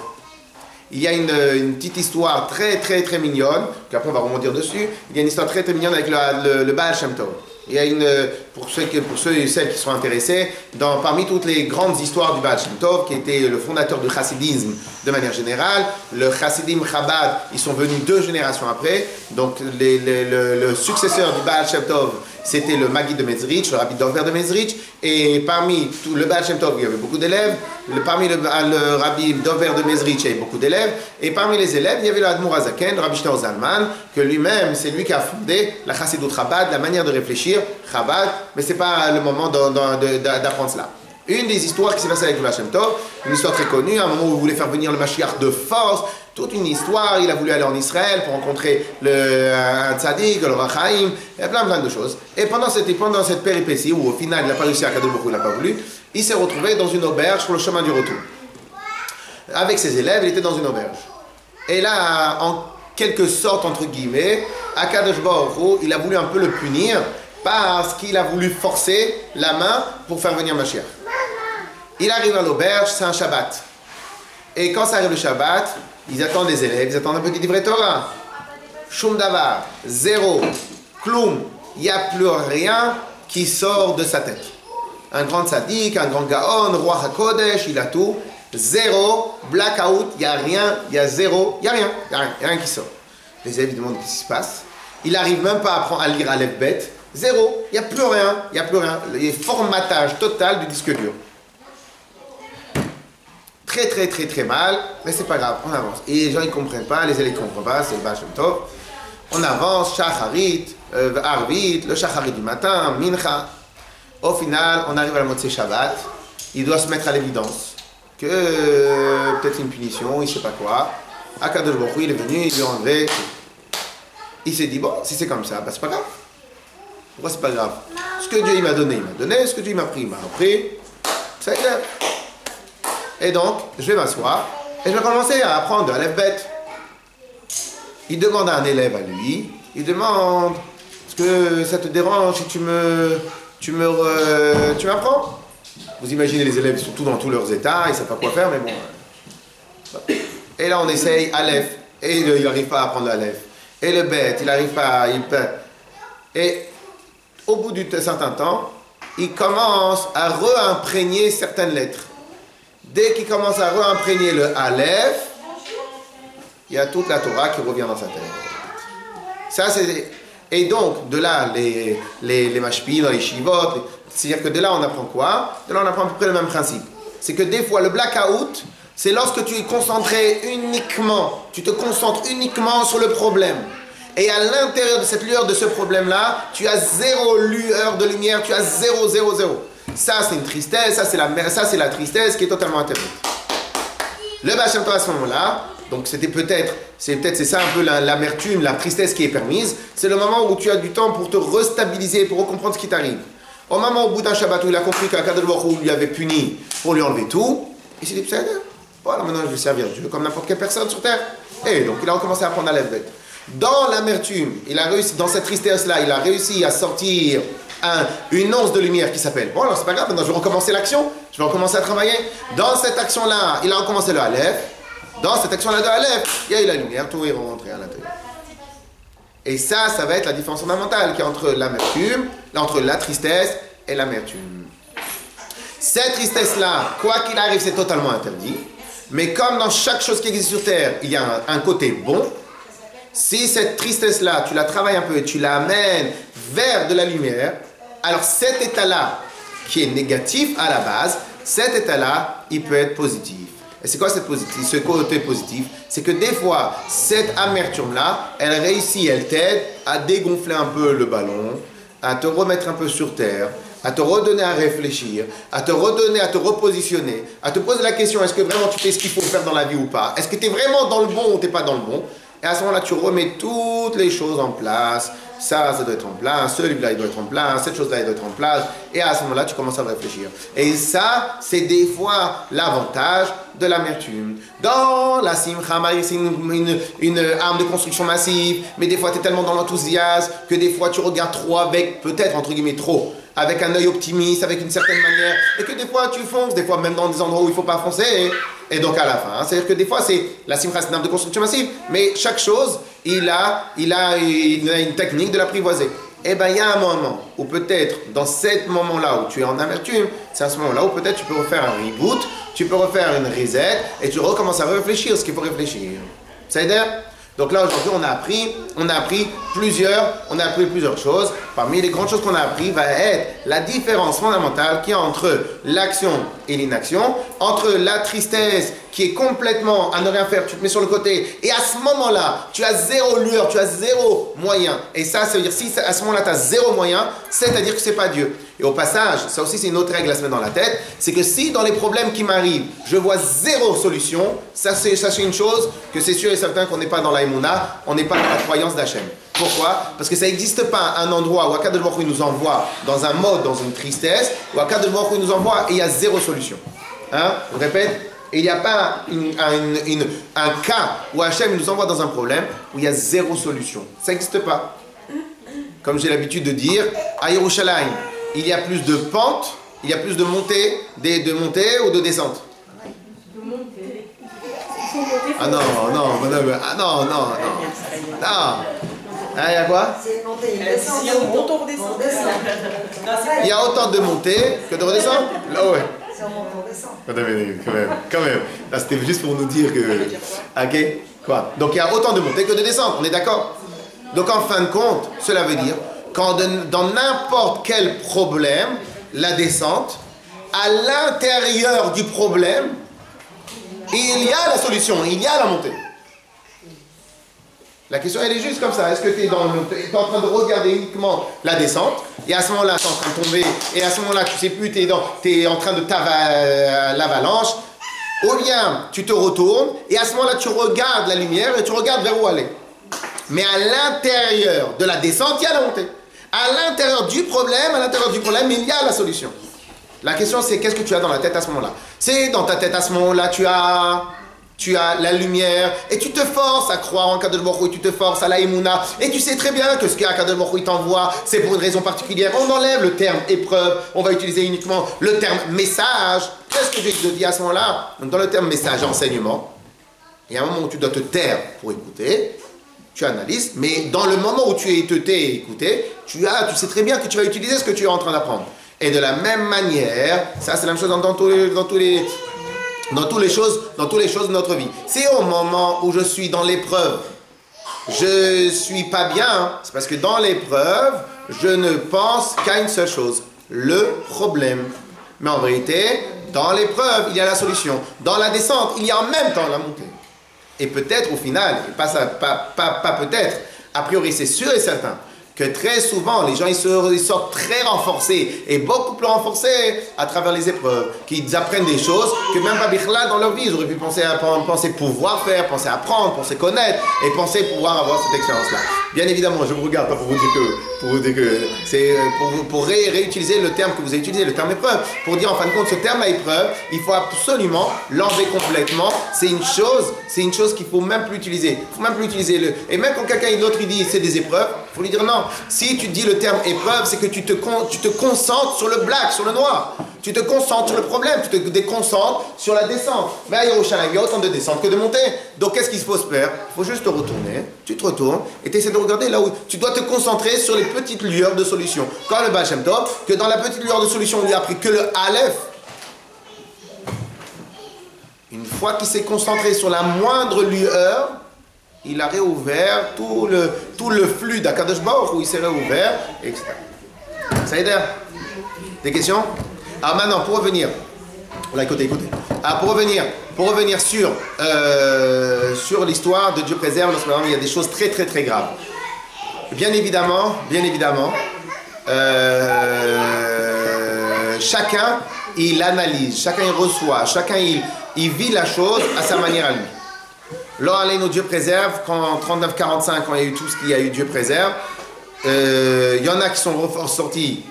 A: Il y a une petite histoire très très très mignonne, qu'après on va rebondir dessus. Il y a une histoire très très mignonne avec le Baal Shem Tov. Il y a pour ceux et celles qui sont intéressés, parmi toutes les grandes histoires du Baal Shem Tov, qui était le fondateur du chassidisme de manière générale, le chassidim Chabad, ils sont venus 2 générations après. Donc le successeur du Baal Shem Tov, c'était le Maggid de Mezrich, le Rabbi Dover de Mezrich. Et parmi tout le Baal Shem Tov, il y avait beaucoup d'élèves. Parmi le Rabbi Dover de Mezrich, il y avait beaucoup d'élèves. Et parmi les élèves, il y avait le Admour Hazaken, le Rabbi Shneur Zalman, que lui-même, c'est lui qui a fondé la Chassidut Chabad, la manière de réfléchir, Chabad, mais ce n'est pas le moment d'apprendre cela. Une des histoires qui s'est passée avec le Baal Shem Tov, une histoire très connue, à un moment où il voulait faire venir le Mashiach de force, toute une histoire, il a voulu aller en Israël pour rencontrer un tzaddik, le Rachaim, et plein de choses. Et pendant cette péripétie, où au final il n'a pas réussi à Kadosh Baruch Hu, il n'a pas voulu, il s'est retrouvé dans une auberge sur le chemin du retour. Avec ses élèves, il était dans une auberge. Et là, en quelque sorte, entre guillemets, Akadosh Baruch Hu, il a voulu un peu le punir parce qu'il a voulu forcer la main pour faire venir Mashiach. Il arrive à l'auberge, c'est un Shabbat. Et quand ça arrive le Shabbat, ils attendent les élèves, ils attendent un petit livret Torah. Shum davar, zéro, kloum, il n'y a plus rien qui sort de sa tête. Un grand tzaddik, un grand gaon, roi HaKodesh, il a tout. Zéro, blackout, il n'y a rien, il y a zéro, il n'y a rien qui sort. Les élèves demandent qu'est-ce qui se passe. Il n'arrive même pas à apprendre à lire Aleph Bet. Zéro, il n'y a plus rien, il n'y a plus rien. Il y a formatage total du disque dur. Très très très très mal, mais c'est pas grave, on avance. Et les gens ils comprennent pas, les élèves ne comprennent pas, c'est le Baal Shem Tov. On avance, Shacharit, Arvit, le Shacharit du matin, Mincha. Au final, on arrive à la Motzei Shabbat, il doit se mettre à l'évidence que peut-être une punition, il ne sait pas quoi. Akadosh Baruch Hu, il est venu, il lui a enlevé. Il s'est dit, bon, si c'est comme ça, bah, c'est pas grave. Pourquoi c'est pas grave? Ce que Dieu il m'a donné, ce que Dieu il m'a pris, c'est clair. Et donc, je vais m'asseoir et je vais commencer à apprendre à Aleph Bet. Il demande à un élève à lui, il demande, est-ce que ça te dérange si tu m'apprends? Vous imaginez les élèves, surtout dans tous leurs états, ils ne savent pas quoi faire, mais bon. Et là, on essaye Aleph, et il n'arrive pas à apprendre l'Aleph. Et le Bet, il n'arrive pas, et au bout d'un certain temps, il commence à réimprégner certaines lettres. Dès qu'il commence à réimprégner le Aleph, il y a toute la Torah qui revient dans sa tête. Ça, c'est... Et donc, de là, les mashpim, les shivot, c'est-à-dire que de là, on apprend quoi? De là, on apprend à peu près le même principe. C'est que des fois, le blackout, c'est lorsque tu es concentré uniquement, tu te concentres uniquement sur le problème. Et à l'intérieur de cette lueur de ce problème-là, tu as zéro lueur de lumière, tu as zéro. Ça, c'est une tristesse, ça, c'est la tristesse qui est totalement interdite. Le Baal Shem Tov à ce moment-là, donc c'est ça un peu l'amertume, la tristesse qui est permise, c'est le moment où tu as du temps pour te restabiliser, pour comprendre ce qui t'arrive. Au moment, au bout d'un Shabbat, où il a compris qu'Akadosh Baruch Hu lui avait puni pour lui enlever tout, il s'est dit, voilà, maintenant je vais servir Dieu comme n'importe quelle personne sur terre. Et donc il a recommencé à apprendre à Aleph Bet. Dans l'amertume, il a réussi, dans cette tristesse-là, il a réussi à sortir une once de lumière qui s'appelle, bon alors c'est pas grave, maintenant je vais recommencer l'action, je vais recommencer à travailler. Dans cette action-là, il a recommencé le Aleph. Dans cette action-là de Aleph, il y a eu la lumière, tout est rentré à l'intérieur. Et ça va être la différence fondamentale qui est entre l'amertume, entre la tristesse et l'amertume. Cette tristesse-là, quoi qu'il arrive, c'est totalement interdit. Mais comme dans chaque chose qui existe sur Terre, il y a un côté bon, si cette tristesse-là, tu la travailles un peu et tu la amènes vers de la lumière, alors cet état-là, qui est négatif à la base, cet état-là, il peut être positif. Et c'est quoi ce côté positif? C'est que des fois, cette amertume-là, elle réussit, elle t'aide à dégonfler un peu le ballon, à te remettre un peu sur terre, à te redonner à réfléchir, à te redonner, à te repositionner, à te poser la question, est-ce que vraiment tu fais ce qu'il faut faire dans la vie ou pas? Est-ce que tu es vraiment dans le bon ou tu n'es pas dans le bon? Et à ce moment-là, tu remets toutes les choses en place. Ça doit être en place, ce livre-là, il doit être en place, cette chose-là, il doit être en place. Et à ce moment-là, tu commences à réfléchir. Et ça, c'est des fois l'avantage de l'amertume. Dans la simcha, c'est une arme de construction massive, mais des fois, tu es tellement dans l'enthousiasme que des fois, tu regardes trop avec, peut-être, entre guillemets, trop, avec un œil optimiste, avec une certaine manière, et que des fois, tu fonces, des fois, même dans des endroits où il ne faut pas foncer. Et donc, à la fin, c'est-à-dire que des fois, la simcha, c'est une arme de construction massive, mais chaque chose, il a une technique de l'apprivoiser. Eh bien, il y a un moment où peut-être, dans ce moment-là où tu es en amertume, c'est à ce moment-là où peut-être tu peux refaire un reboot, tu peux refaire une reset, et tu recommences à réfléchir ce qu'il faut réfléchir. Ça aide? Donc là, aujourd'hui, on a appris plusieurs choses. Parmi les grandes choses qu'on a appris va être la différence fondamentale qu'il y a entre l'action et l'inaction, entre la tristesse qui est complètement à ne rien faire, tu te mets sur le côté, et à ce moment-là, tu as zéro lueur, tu as zéro moyen. Et ça veut dire, si à ce moment-là, tu as zéro moyen, c'est-à-dire que c'est pas Dieu. Et au passage, ça aussi c'est une autre règle à se mettre dans la tête, c'est que si dans les problèmes qui m'arrivent, je vois zéro solution, sachez une chose, que c'est sûr et certain qu'on n'est pas dans l'aïmouna, on n'est pas dans la croyance d'Hachem. Pourquoi? Parce que ça n'existe pas un endroit où Akadosh Baruch Hu nous envoie dans un mode, dans une tristesse, où Akadosh Baruch Hu nous envoie et il y a zéro solution. Hein? On répète? Et il n'y a pas un cas où Hachem nous envoie dans un problème où il y a zéro solution. Ça n'existe pas. Comme j'ai l'habitude de dire, à Yerushalayim, il y a plus de pente, il y a plus de montée, ou de descente.
D: De montée.
A: Ah non, madame, non. Il y a quoi?
B: C'est une montée, une descente.
D: Si on monte, on redescend.
A: Il y a autant de montée que de redescente? Là, ouais.
B: Si on monte, on descend.
A: Quand même. Là, c'était juste pour nous dire que... Ok? Quoi? Donc, il y a autant de montée que de descente, on est d'accord? Donc, en fin de compte, cela veut dire, quand dans n'importe quel problème, la descente, à l'intérieur du problème, il y a la solution, il y a la montée. La question, elle est juste comme ça. Est-ce que tu es en train de regarder uniquement la descente, et à ce moment-là, tu es en train de tomber, et à ce moment-là, tu ne sais plus, tu es en train de l'avalanche, ou bien tu te retournes, et à ce moment-là, tu regardes la lumière, et tu regardes vers où aller. Mais à l'intérieur de la descente, il y a la montée. À l'intérieur du problème, il y a la solution. La question, c'est qu'est-ce que tu as dans la tête à ce moment-là? C'est dans ta tête à ce moment-là, tu as la lumière, et tu te forces à croire en Kadosh Baruch Hu, tu te forces à la Emouna, et tu sais très bien que ce qu'Akadosh Baruch Hu t'envoie, c'est pour une raison particulière. On enlève le terme épreuve, on va utiliser uniquement le terme message. Qu'est-ce que je te dis à ce moment-là? Donc dans le terme message, enseignement, il y a un moment où tu dois te taire pour écouter, tu analyses, mais dans le moment où tu t'es écouté, tu sais très bien que tu vas utiliser ce que tu es en train d'apprendre. Et de la même manière, ça c'est la même chose dans toutes les choses de notre vie. C'est au moment où je suis dans l'épreuve, je suis pas bien, c'est parce que dans l'épreuve, je ne pense qu'à une seule chose, le problème. Mais en vérité, dans l'épreuve, il y a la solution. Dans la descente, il y a en même temps la montée. Et peut-être au final, pas peut-être, a priori c'est sûr et certain, que très souvent, les gens ils sortent très renforcés et beaucoup plus renforcés à travers les épreuves, qu'ils apprennent des choses que même pas bichla dans leur vie, ils auraient pu penser pouvoir faire, penser apprendre, penser connaître et penser pouvoir avoir cette expérience-là. Bien évidemment, je vous regarde pas pour vous dire que c'est pour réutiliser le terme que vous avez utilisé, le terme épreuve, pour dire en fin de compte, ce terme à épreuve, il faut absolument l'enlever complètement. C'est une chose qu'il faut même plus utiliser. Il faut même plus utiliser et même quand quelqu'un d'autre il dit c'est des épreuves, il faut lui dire non. Si tu dis le terme épreuve, c'est que tu te concentres sur le black, sur le noir. Tu te concentres sur le problème, tu te déconcentres sur la descente. Mais à Yerushalayim, il y a autant de descente que de montée. Donc qu'est-ce qu'il faut se faire? Il faut juste te retourner, tu te retournes et tu essaies de regarder là où tu dois te concentrer sur les petites lueurs de solution. Quand le Baal Shem Tov, que dans la petite lueur de solution, il n'a appris que le Aleph. Une fois qu'il s'est concentré sur la moindre lueur, il a réouvert tout le flux d'Akadosh Baruch où il s'est réouvert, etc. Ça aide? Des questions? Alors maintenant, pour revenir Là, écoutez. Ah, pour revenir sur l'histoire de Dieu préserve, lorsque il y a des choses très très très graves. Bien évidemment, chacun il analyse, chacun il reçoit, chacun il vit la chose à sa manière à lui. Là, allez, nos Dieu préserve, quand en 39-45, quand il y a eu tout ce qu'il y a eu, Dieu préserve, il y en a qui sont sortis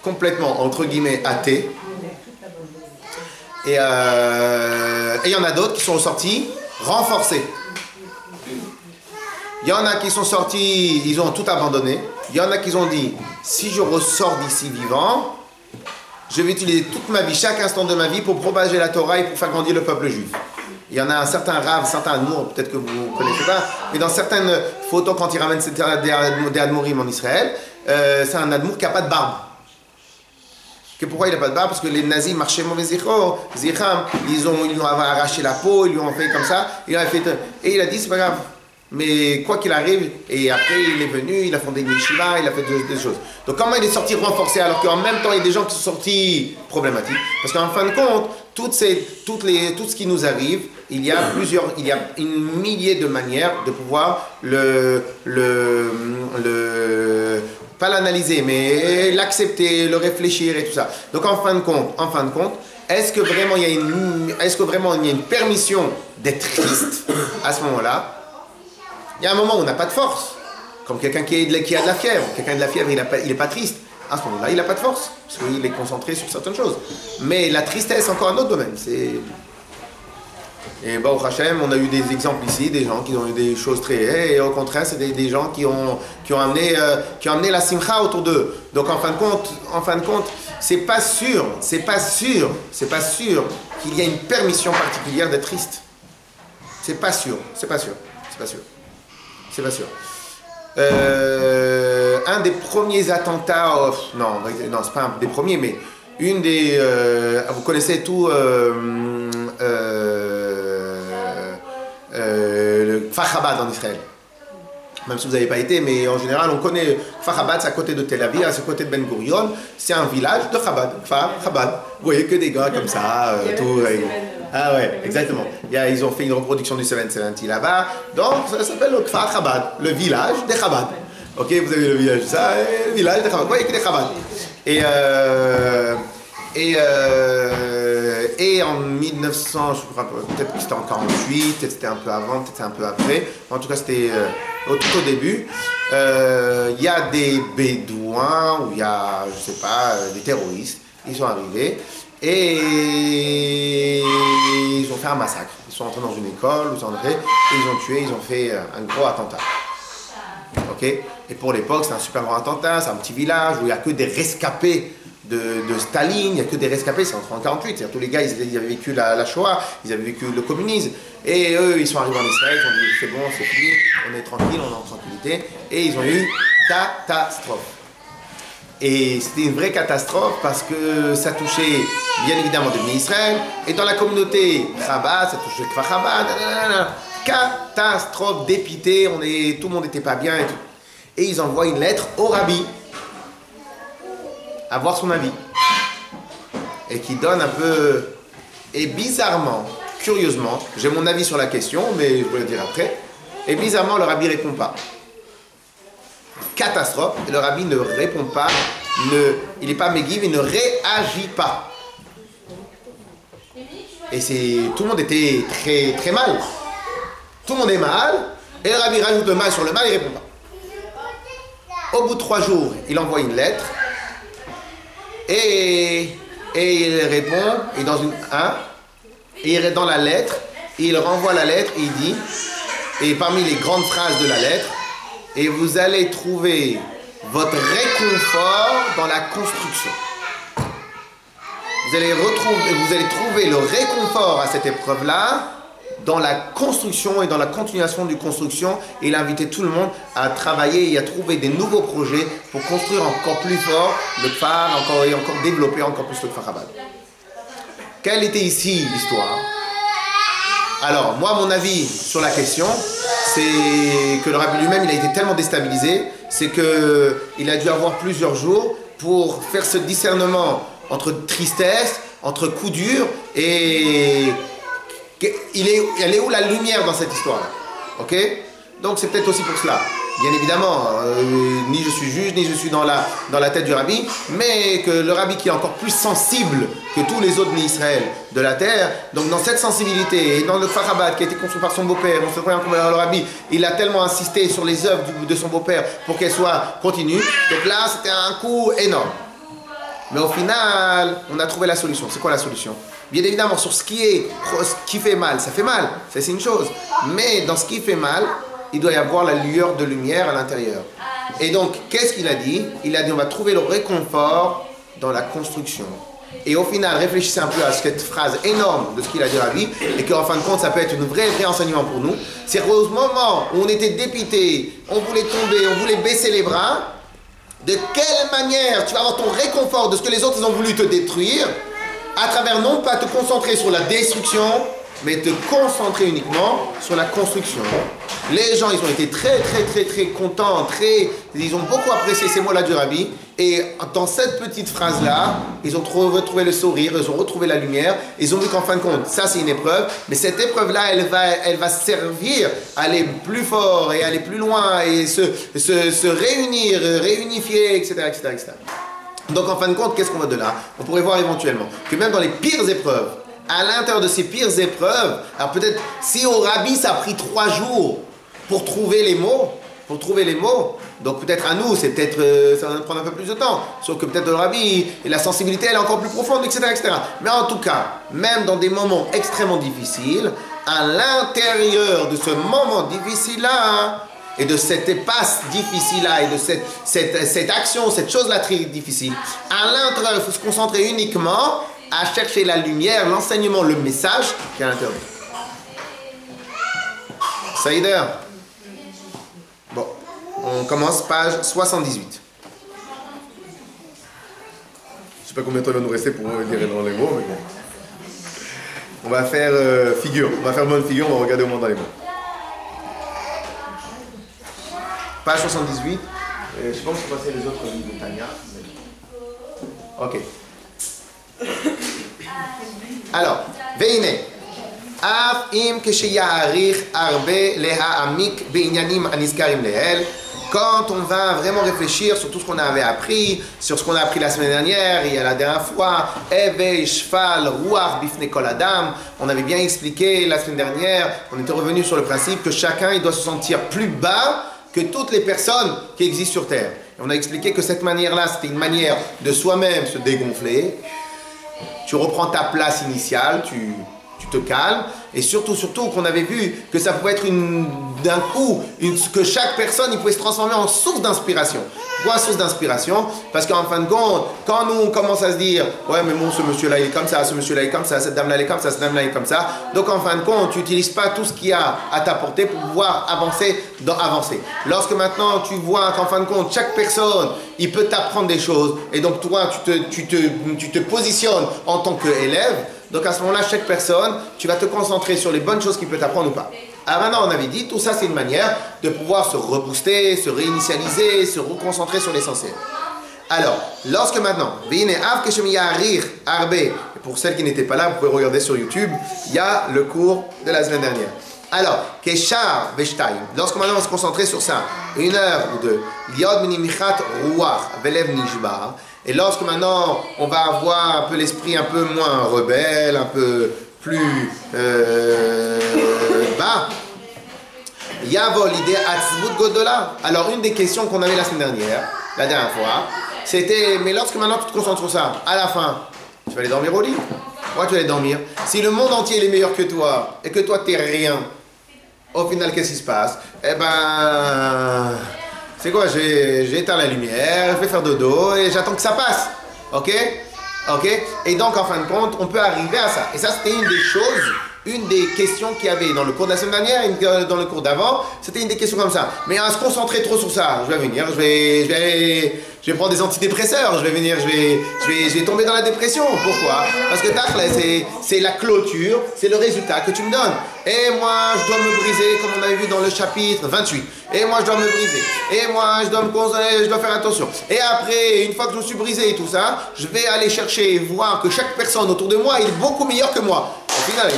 A: complètement, entre guillemets, athées. Et il y en a d'autres qui sont sortis renforcés. Il y en a qui sont sortis, ils ont tout abandonné. Il y en a qui ont dit, si je ressors d'ici vivant, je vais utiliser toute ma vie, chaque instant de ma vie pour propager la Torah et pour faire grandir le peuple juif. Il y en a un certain Rav, un certain Admour, peut-être que vous ne connaissez pas, mais dans certaines photos, quand ils ramènent des Admourim en Israël, c'est un Admour qui n'a pas de barbe. Pourquoi il n'a pas de barbe? Parce que les nazis marchaient mauvais zicham, ils lui ont arraché la peau, ils lui ont fait comme ça, et il a dit c'est pas grave. Mais quoi qu'il arrive, et après il est venu, il a fondé une yeshiva, il a fait des choses. Donc comment il est sorti renforcé alors qu'en même temps il y a des gens qui sont sortis problématiques? Parce qu'en fin de compte, tout ce qui nous arrive, il y a une millier de manières de pouvoir pas l'analyser, mais l'accepter, le réfléchir et tout ça. Donc en fin de compte, est-ce que vraiment il y a une permission d'être triste à ce moment-là? Il y a un moment où on n'a pas de force, comme quelqu'un qui a de la fièvre. Quelqu'un de la fièvre, il n'est pas triste. À ce moment-là, il n'a pas de force, parce qu'il est concentré sur certaines choses. Mais la tristesse, encore un autre domaine. Et bah, au Hachem, on a eu des exemples ici, des gens qui ont eu des choses très... Et au contraire, c'est des gens qui ont amené la simcha autour d'eux. Donc en fin de compte, c'est pas sûr qu'il y ait une permission particulière d'être triste. C'est pas sûr. Un des premiers attentats, non, c'est pas un des premiers, mais une des... vous connaissez tout le Kfar Chabad en Israël. Même si vous n'avez pas été, mais en général, on connaît Kfar Chabad, c'est à côté de Tel Aviv, c'est à côté de Ben Gurion. C'est un village de Chabad, Kfar Chabad. Vous voyez que des gars comme ça, tout... Ah ouais, exactement. Ils ont fait une reproduction du 770 là-bas. Donc, ça s'appelle le Kfar Chabad, le village des Chabad. Ok, vous avez le village, ça, le village des Chabad. Vous voyez que des Chabad. Et en 1900, je crois, peut-être que c'était en 48, peut-être c'était un peu avant, peut-être un peu après. En tout cas, c'était tout au début. Il y a des Bédouins, ou il y a, je sais pas, des terroristes. Ils sont arrivés. Et ils ont fait un massacre. Ils sont entrés dans une école, ils ont tué, ils ont fait un gros attentat. Ok? Et pour l'époque, c'est un super grand attentat, c'est un petit village où il n'y a que des rescapés de Staline, il n'y a que des rescapés, c'est en 1948. C'est-à-dire tous les gars, ils avaient vécu la Shoah, ils avaient vécu le communisme. Et eux, ils sont arrivés en Israël, ils ont dit c'est bon, c'est fini, on est tranquille, on est en tranquillité. Et ils ont eu catastrophe. Et c'était une vraie catastrophe parce que ça touchait bien évidemment des bénis Israël. Et dans la communauté Chabad, ça touchait Kfar Chabad. Catastrophe, dépité, tout le monde n'était pas bien et tout. Et ils envoient une lettre au rabbi, à voir son avis. Et qui donne un peu... Et bizarrement, curieusement, j'ai mon avis sur la question, mais je vais le dire après. Et bizarrement, le rabbi ne répond pas. Catastrophe, et le rabbi ne répond pas, il n'est pas mégiv, il ne réagit pas. Et tout le monde était très, très mal. Tout le monde est mal, et le rabbi rajoute le mal sur le mal, il ne répond pas. Au bout de 3 jours, il envoie une lettre, et il répond, et dans la lettre, il renvoie la lettre, et il dit, et parmi les grandes phrases de la lettre, et vous allez trouver votre réconfort dans la construction. Vous allez trouver le réconfort à cette épreuve-là dans la construction et dans la continuation du construction. Et il a invité tout le monde à travailler et à trouver des nouveaux projets pour construire encore plus fort le Kfar, et encore développer encore plus le Kfar Chabad. Quelle était ici l'histoire? Alors, moi, mon avis sur la question, c'est que le rabbi lui-même, il a été tellement déstabilisé, c'est qu'il a dû avoir plusieurs jours pour faire ce discernement entre tristesse entre coup dur et... Elle est où la lumière dans cette histoire-là? Ok? Donc c'est peut-être aussi pour cela. Bien évidemment, ni je suis juge, ni je suis dans la tête du rabbi, mais que le rabbi qui est encore plus sensible que tous les autres d'Israël de la terre, donc dans cette sensibilité, et dans le Kfar Chabad qui a été construit par son beau-père, on se croit comme le rabbi, il a tellement insisté sur les œuvres de son beau-père pour qu'elles soient continues. Donc là, c'était un coup énorme. Mais au final, on a trouvé la solution. C'est quoi la solution? Bien évidemment, sur ce qui fait mal, ça fait mal, ça c'est une chose. Mais dans ce qui fait mal, il doit y avoir la lueur de lumière à l'intérieur. Et donc, qu'est-ce qu'il a dit? Il a dit, on va trouver le réconfort dans la construction. Et au final, réfléchissez un peu à cette phrase énorme de ce qu'il a dit à lui, et qu'en fin de compte, ça peut être un vrai enseignement pour nous. C'est qu'au moment où on était dépité, on voulait tomber, on voulait baisser les bras, de quelle manière tu vas avoir ton réconfort de ce que les autres ont voulu te détruire, à travers non pas te concentrer sur la destruction, mais te concentrer uniquement sur la construction. Les gens, ils ont été très contents, ils ont beaucoup apprécié ces mots-là du rabbi, et dans cette petite phrase-là, ils ont retrouvé le sourire, ils ont retrouvé la lumière, ils ont vu qu'en fin de compte, ça c'est une épreuve, mais cette épreuve-là, elle va servir à aller plus fort et aller plus loin et se réunir, réunifier, etc. Donc en fin de compte, qu'est-ce qu'on va de là? On pourrait voir éventuellement que même dans les pires épreuves, à l'intérieur de ces pires épreuves, alors peut-être si au rabbi ça a pris 3 jours pour trouver les mots, donc peut-être à nous, c'est peut-être ça va prendre un peu plus de temps, sauf que peut-être le rabbi et la sensibilité elle est encore plus profonde, etc. Mais en tout cas, même dans des moments extrêmement difficiles, à l'intérieur de ce moment difficile-là, et de cette passe difficile-là, et de cette action, cette chose-là très difficile, à l'intérieur, il faut se concentrer uniquement à chercher la lumière, l'enseignement, le message qui est à l'intérieur. Saïder. Bon, on commence page 78. Je sais pas combien de temps il va nous rester pour dire dans les mots, mais bon. On va faire figure, on va faire bonne figure, on va regarder au moins dans les mots. Page 78. Je sais pas où sont passés les autres livres de Tania. Mais... Ok. Alors, Veine. Af im kesheyarich arbe lehaamik beinyanim aniskarim lehel. Quand on va vraiment réfléchir sur tout ce qu'on avait appris, sur ce qu'on a appris la semaine dernière et la dernière fois, Eve, Shfal, Ruach, Bifne Kol Adam, on avait bien expliqué la semaine dernière, on était revenu sur le principe que chacun il doit se sentir plus bas que toutes les personnes qui existent sur Terre. Et on a expliqué que cette manière-là, c'était une manière de soi-même se dégonfler. Tu reprends ta place initiale, tu te calmes, et surtout qu'on avait vu que ça pouvait être d'un coup, que chaque personne il pouvait se transformer en source d'inspiration. Pourquoi source d'inspiration? Parce qu'en fin de compte, quand nous on commence à se dire ouais mais bon ce monsieur-là il est comme ça, ce monsieur-là il est comme ça, cette dame-là elle est comme ça, cette dame-là elle est comme ça, donc en fin de compte tu n'utilises pas tout ce qu'il y a à t'apporter pour pouvoir avancer. Lorsque maintenant tu vois qu'en fin de compte chaque personne il peut t'apprendre des choses, et donc toi tu te positionnes en tant qu'élève. Donc à ce moment-là, chaque personne, tu vas te concentrer sur les bonnes choses qu'il peut t'apprendre ou pas. Alors maintenant, on avait dit, tout ça c'est une manière de pouvoir se rebooster, se réinitialiser, se reconcentrer sur l'essentiel. Alors, lorsque maintenant, pour celles qui n'étaient pas là, vous pouvez regarder sur YouTube, il y a le cours de la semaine dernière. Alors, Keshar Veshtaim, lorsque maintenant on va se concentrer sur ça, 1 heure ou 2, Liod Minimichat Ruach Velev Nishbar. Et lorsque maintenant on va avoir un peu l'esprit un peu moins rebelle, un peu plus bas, Yavo l'idée Atzvut Godola. Alors une des questions qu'on avait la dernière fois, c'était mais lorsque maintenant tu te concentres sur ça, à la fin, tu vas aller dormir au lit. Pourquoi tu vas aller dormir? Si le monde entier est meilleur que toi et que toi t'es rien, au final qu'est-ce qui se passe? Eh ben... C'est quoi? J'éteins la lumière, je vais faire dodo et j'attends que ça passe. Ok? Et donc, en fin de compte, on peut arriver à ça. Et ça, c'était une des choses une des questions qu'il y avait dans le cours de la semaine dernière et dans le cours d'avant, c'était une des questions comme ça. Mais à se concentrer trop sur ça, je vais venir, je vais prendre des antidépresseurs, je vais tomber dans la dépression. Pourquoi? Parce que c'est la clôture, c'est le résultat que tu me donnes. Et moi, je dois me briser, comme on avait vu dans le chapitre 28. Et moi, je dois me briser. Et moi, je dois me consoler, je dois faire attention. Et après, une fois que je me suis brisé et tout ça, je vais aller chercher et voir que chaque personne autour de moi est beaucoup meilleur que moi. Au final,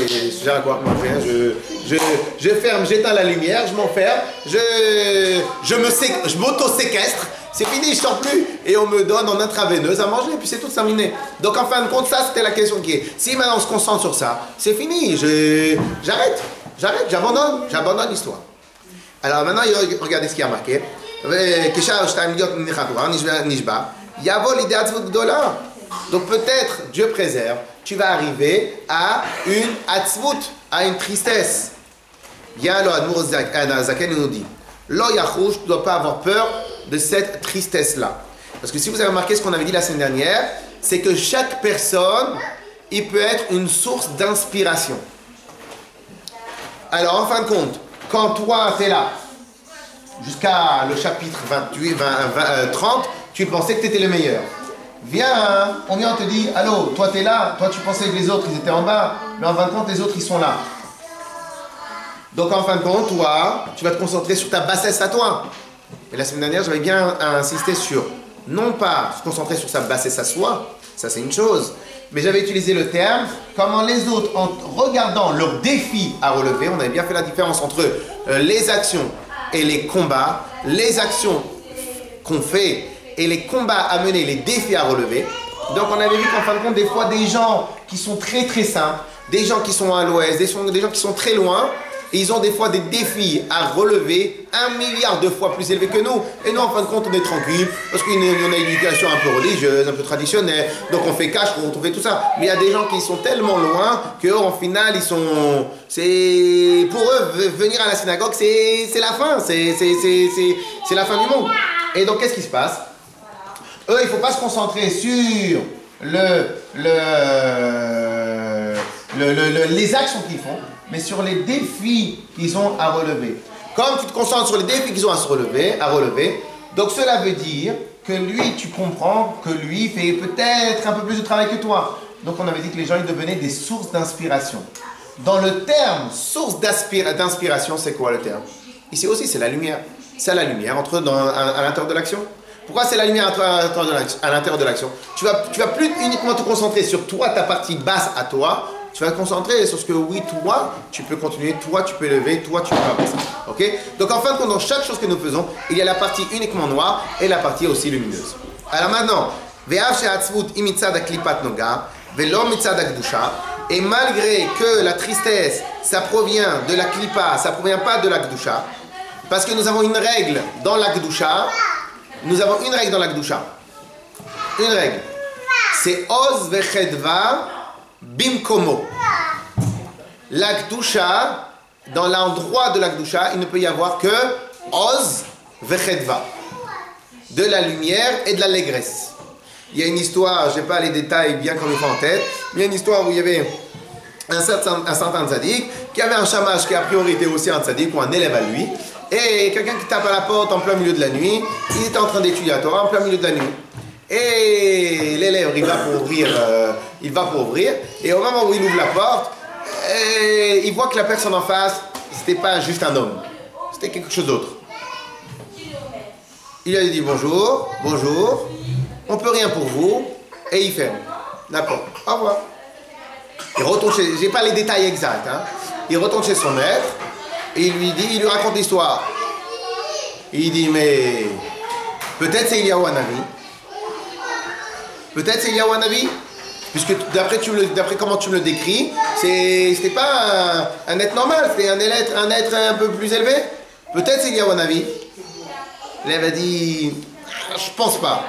A: je ferme, j'éteins la lumière, je m'enferme, je m'auto-séquestre. C'est fini, je ne sors plus. Et on me donne en intraveineuse à manger, et puis c'est tout terminé. Donc en fin de compte, ça c'était la question qui est. Si maintenant on se concentre sur ça, c'est fini, j'arrête, j'abandonne l'histoire. Alors maintenant, regardez ce qui a marqué. Donc peut-être, Dieu préserve, tu vas arriver à une atzvut, à une tristesse. Bien alors, Admour Zaken nous dit, Lo Yachouch, tu ne dois pas avoir peur de cette tristesse-là. Parce que si vous avez remarqué ce qu'on avait dit la semaine dernière, c'est que chaque personne, il peut être une source d'inspiration. Alors en fin de compte, quand toi, tu es là, jusqu'à le chapitre 30, tu pensais que tu étais le meilleur. Viens, on vient, on te dit, allô, toi tu es là, toi tu pensais que les autres ils étaient en bas, mais en fin de compte les autres ils sont là. Donc en fin de compte, toi, tu vas te concentrer sur ta bassesse à toi. Et la semaine dernière, j'avais bien insisté sur, non pas se concentrer sur sa bassesse à soi, ça c'est une chose, mais j'avais utilisé le terme, comment les autres, en regardant leurs défis à relever, on avait bien fait la différence entre les actions et les combats, les actions qu'on fait et les combats à mener, les défis à relever. Donc on avait vu qu'en fin de compte, des fois, des gens qui sont très très simples, des gens qui sont à l'ouest, des gens qui sont très loin, et ils ont des fois des défis à relever 1 milliard de fois plus élevés que nous. Et nous, en fin de compte, on est tranquille, parce qu'on a une éducation un peu religieuse, un peu traditionnelle, donc on fait cash, on fait tout ça. Mais il y a des gens qui sont tellement loin qu'en final, ils sont... pour eux, venir à la synagogue, c'est la fin, c'est la fin du monde. Et donc, qu'est-ce qui se passe? Eux, il ne faut pas se concentrer sur les actions qu'ils font, mais sur les défis qu'ils ont à relever. Comme tu te concentres sur les défis qu'ils ont à relever, donc cela veut dire que lui, tu comprends que lui fait peut-être un peu plus de travail que toi. Donc on avait dit que les gens, ils devenaient des sources d'inspiration. Dans le terme source d'inspiration, c'est quoi le terme? Ici aussi, c'est la lumière. C'est la lumière à l'intérieur de l'action. Pourquoi c'est la lumière à l'intérieur de l'action? Tu vas plus uniquement te concentrer sur toi, ta partie basse à toi. Tu vas te concentrer sur ce que oui, toi, tu peux continuer, toi, tu peux lever, toi, tu peux avancer. Ok? Donc en fin de compte, dans chaque chose que nous faisons, il y a la partie uniquement noire et la partie aussi lumineuse. Alors maintenant, et malgré que la tristesse, ça provient de la klipa, ça provient pas de la gdusha, parce que nous avons une règle dans la gdusha. Nous avons une règle dans la Gdusha. Une règle. C'est Oz vechedva bimkomo. La Gdusha, dans l'endroit de la Gdusha, il ne peut y avoir que Oz vechedva. De la lumière et de l'allégresse. Il y a une histoire, je n'ai pas les détails bien comme il faut en tête, mais il y a une histoire où il y avait un certain tzaddik qui avait un shamash qui a priori était aussi un tzaddik ou un élève à lui. Et quelqu'un qui tape à la porte en plein milieu de la nuit, il était en train d'étudier la Torah en plein milieu de la nuit. Et l'élève, il va pour ouvrir, et au moment où il ouvre la porte, il voit que la personne en face, c'était pas juste un homme, c'était quelque chose d'autre. Il lui a dit bonjour, on peut rien pour vous, et il ferme la porte. Au revoir. Il retourne chez, j'ai pas les détails exacts, hein. Il retourne chez son maître. Et il lui raconte l'histoire. Il dit, mais peut-être c'est Eliyahu Hanavi. Peut-être c'est Eliyahu Hanavi. Puisque d'après comment tu me le décris, c'était pas un être normal, c'était un être un peu plus élevé. Peut-être c'est Eliyahu Hanavi. L'élève a dit, je pense pas.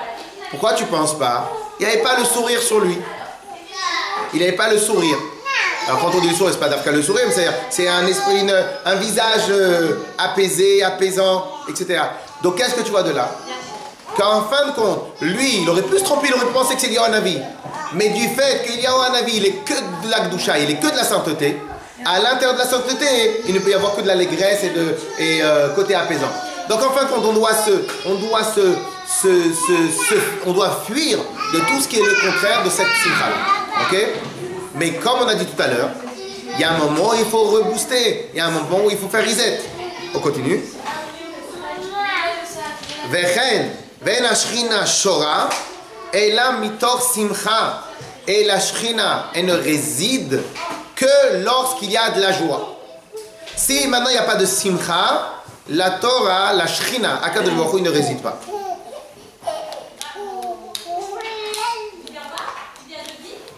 A: Pourquoi tu penses pas? Il n'avait pas le sourire sur lui. Il n'avait pas le sourire. Alors quand on dit le sourire, c'est pas d'après le sourire, mais c'est un esprit, un visage apaisé, apaisant, etc. Donc qu'est-ce que tu vois de là? Qu'en fin de compte, lui, il aurait pu se tromper, il aurait pu penser que c'est Eliyahu Hanavi. Mais du fait qu'Eliyahu Hanavi, il est que de la Gdusha, il est que de la sainteté, À l'intérieur de la sainteté, il ne peut y avoir que de l'allégresse et côté apaisant. Donc en fin de compte, on doit fuir de tout ce qui est le contraire de cette simcha. Ok? Mais comme on a dit tout à l'heure, il y a un moment où il faut rebooster, il y a un moment où il faut faire reset. On continue. Vechen, ven ashrina shora, et la mitor simcha, et la shrina, elle ne réside que lorsqu'il y a de la joie. Si maintenant il n'y a pas de simcha, la Torah, la shrina, Akadosh Baruch Hu, il ne réside pas.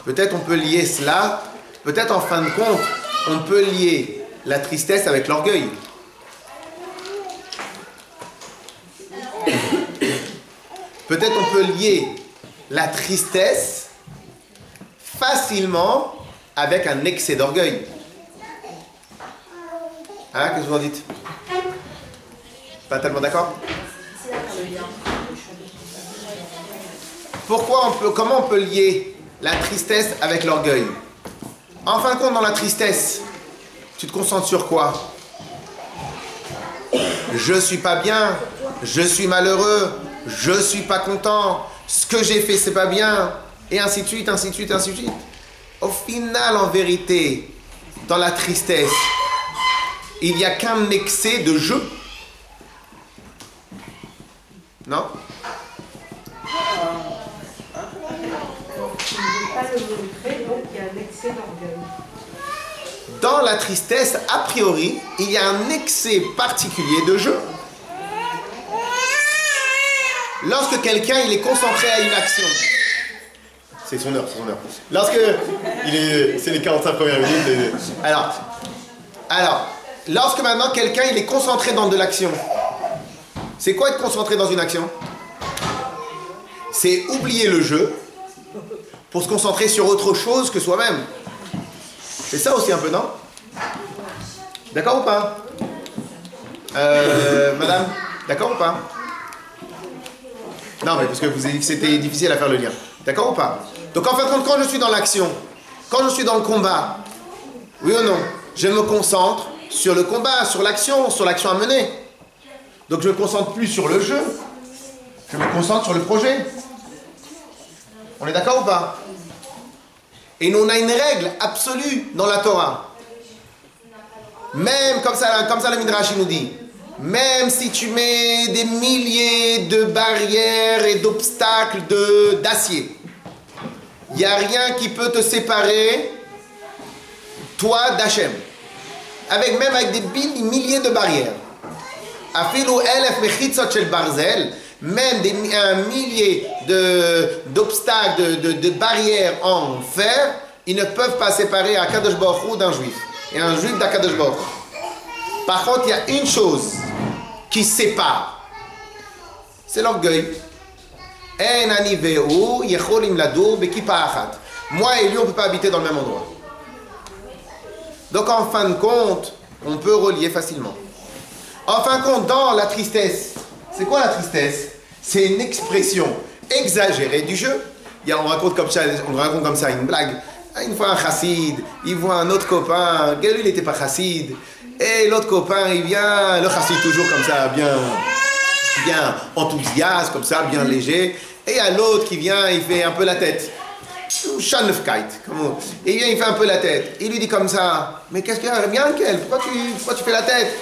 A: Peut-être on peut lier cela, peut-être en fin de compte, on peut lier la tristesse avec l'orgueil. Peut-être on peut lier la tristesse facilement avec un excès d'orgueil. Hein, qu'est-ce que vous en dites? Pas tellement d'accord? Comment on peut lier la tristesse avec l'orgueil? En fin de compte, dans la tristesse, tu te concentres sur quoi? Je suis pas bien, je suis malheureux, je suis pas content, ce que j'ai fait c'est pas bien, et ainsi de suite, ainsi de suite, ainsi de suite. Au final, en vérité, dans la tristesse, il n'y a qu'un excès de jeu. Non? Dans la tristesse, a priori, il y a un excès particulier de jeu. Lorsque quelqu'un il est concentré à une action, c'est son heure, c'est son heure. C'est les 45 premières minutes. Alors, lorsque maintenant quelqu'un il est concentré dans de l'action, c'est quoi être concentré dans une action? C'est oublier le jeu pour se concentrer sur autre chose que soi-même. C'est ça aussi un peu, non? D'accord ou pas? Madame, d'accord ou pas? Non, mais parce que vous avez dit que c'était difficile à faire le lien. D'accord ou pas? Donc en fin de compte, quand je suis dans l'action, quand je suis dans le combat, oui ou non, je me concentre sur le combat, sur l'action à mener. Donc je ne me concentre plus sur le jeu, je me concentre sur le projet. On est d'accord ou pas? Et nous on a une règle absolue dans la Torah. Même comme ça le Midrash nous dit, même si tu mets des milliers de barrières et d'obstacles d'acier, il n'y a rien qui peut te séparer, toi, d'Hachem. Même avec des milliers de barrières. Afilu elef mechitzot shel barzel, même un millier d'obstacles, de barrières en fer, ils ne peuvent pas séparer Akadosh Baruch Hu d'un juif. Et un juif d'Akadosh Baruch Hu. Par contre, il y a une chose qui sépare. C'est l'orgueil. En ani ve'hu yecholim ladur bekipa achat. Moi et lui, on ne peut pas habiter dans le même endroit. Donc en fin de compte, on peut relier facilement. En fin de compte, dans la tristesse, c'est quoi la tristesse? C'est une expression exagérée du jeu. On raconte comme ça une blague. Une fois un chassid, il voit un autre copain, lui il n'était pas chassid, et l'autre copain il vient, le chassid toujours comme ça, bien enthousiaste, comme ça, bien léger, et il y a l'autre qui vient, il fait un peu la tête. Et il fait un peu la tête. Il lui dit comme ça, mais qu'est-ce qu'il y a, bien quel? Pourquoi tu fais la tête?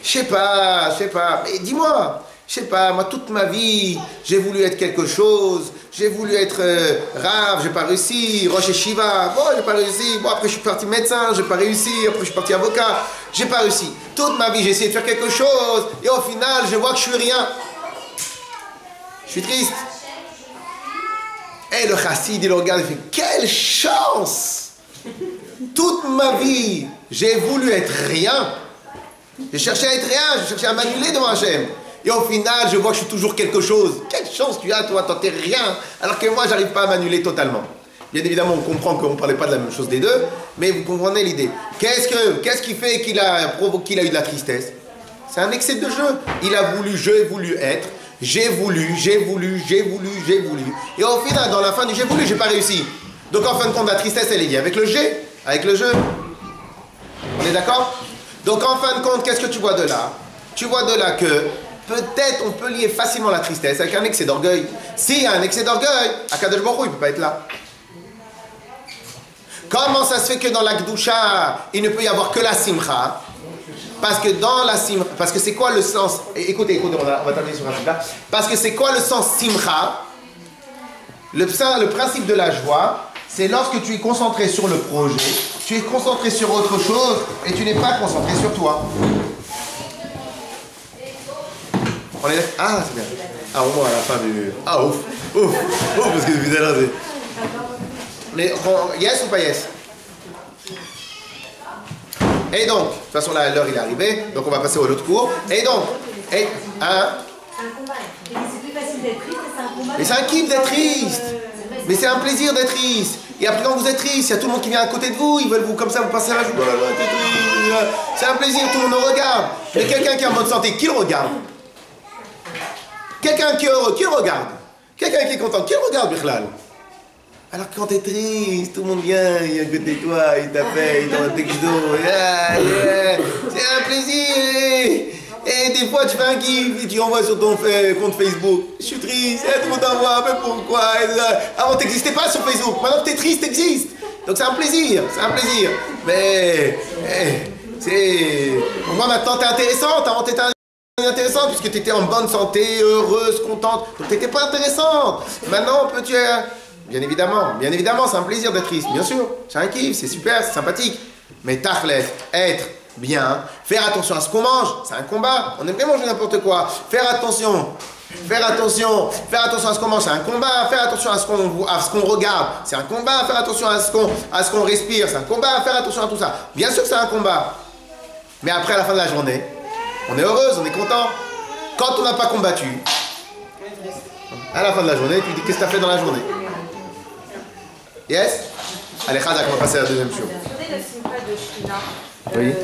A: Je sais pas, mais dis-moi. Je sais pas, moi toute ma vie, j'ai voulu être quelque chose, j'ai voulu être Rav, j'ai pas réussi, Rosh Yeshiva, bon j'ai pas réussi, bon après je suis parti médecin, j'ai pas réussi, après je suis parti avocat, j'ai pas réussi. Toute ma vie j'ai essayé de faire quelque chose, et au final je vois que je suis rien. Je suis triste. Et le chassid il le regarde et fait, quelle chance! Toute ma vie, j'ai voulu être rien. J'ai cherché à être rien, j'ai cherché à m'annuler devant Hachem. Et au final, je vois que je suis toujours quelque chose. Quelle chance tu as, toi, t'es rien. Alors que moi, j'arrive pas à m'annuler totalement. Bien évidemment, on comprend qu'on ne parlait pas de la même chose des deux, mais vous comprenez l'idée. Qu'est-ce qui fait qu'il a eu de la tristesse? C'est un excès de jeu. Il a voulu, j'ai voulu être. J'ai voulu. Et au final, dans la fin du j'ai voulu, j'ai pas réussi. Donc en fin de compte, la tristesse, elle est liée avec le jeu. On est d'accord? Donc en fin de compte, qu'est-ce que tu vois de là? Tu vois de là que peut-être on peut lier facilement la tristesse avec un excès d'orgueil. S'il y a un excès d'orgueil, Akadosh Baruch Hu, il ne peut pas être là. Comment ça se fait que dans la Kedusha, il ne peut y avoir que la Simcha? Parce que dans la Simcha, parce que c'est quoi le sens? Écoutez, on va terminer sur un truc là. Parce que c'est quoi le sens Simcha? Le principe de la joie, c'est lorsque tu es concentré sur le projet, tu es concentré sur autre chose et tu n'es pas concentré sur toi. On est là? Ah, c'est bien. Ah, au moins à la fin du... Ah, ouf, parce que vous allez... Mais yes ou pas yes? Et donc, de toute façon là l'heure il est arrivé, donc on va passer au autre cours. Et donc, hein?
C: C'est un combat. C'est plus facile d'être triste, c'est un combat.
A: Mais c'est un kiff d'être triste. Mais c'est un plaisir d'être triste. Et après quand vous êtes triste, il y a tout le monde qui vient à côté de vous, ils veulent vous comme ça, vous passez la joue. C'est un plaisir, tout le monde le regarde. Mais quelqu'un qui est en bonne santé, qui le regarde? Quelqu'un qui est heureux, qui le regarde? Quelqu'un qui est content, qui le regarde, Bichlal? Alors quand t'es triste, tout le monde vient, il est à côté de toi, il t'appelle, il t'envoie un texto, c'est un plaisir. Et des fois tu fais un kiff et tu envoies sur ton compte Facebook. Je suis triste, tout le monde t'envoie, mais pourquoi? Avant t'existais pas sur Facebook, maintenant que t'es triste, t'existes. Donc c'est un plaisir, c'est un plaisir. Mais c'est... Moi maintenant t'es intéressante, avant t'étais intéressante puisque t'étais en bonne santé, heureuse, contente. Donc t'étais pas intéressante. Maintenant peux-tu... Bien évidemment, c'est un plaisir d'être triste, bien sûr, c'est un kiff, c'est super, c'est sympathique. Mais tachlet, être bien, faire attention à ce qu'on mange, c'est un combat, on aime bien manger n'importe quoi. Faire attention à ce qu'on mange, c'est un combat. Faire attention à ce qu'on regarde, c'est un combat. Faire attention à ce qu'on respire, c'est un combat. Faire attention à tout ça, bien sûr que c'est un combat. Mais après, à la fin de la journée, on est heureuse, on est content. Quand on n'a pas combattu, à la fin de la journée, tu dis qu'est-ce que tu as fait dans la journée? Yes? Allez, Khazak, on va passer à la deuxième chose.
C: Vous savez, le simcha de Shina,
A: Oui.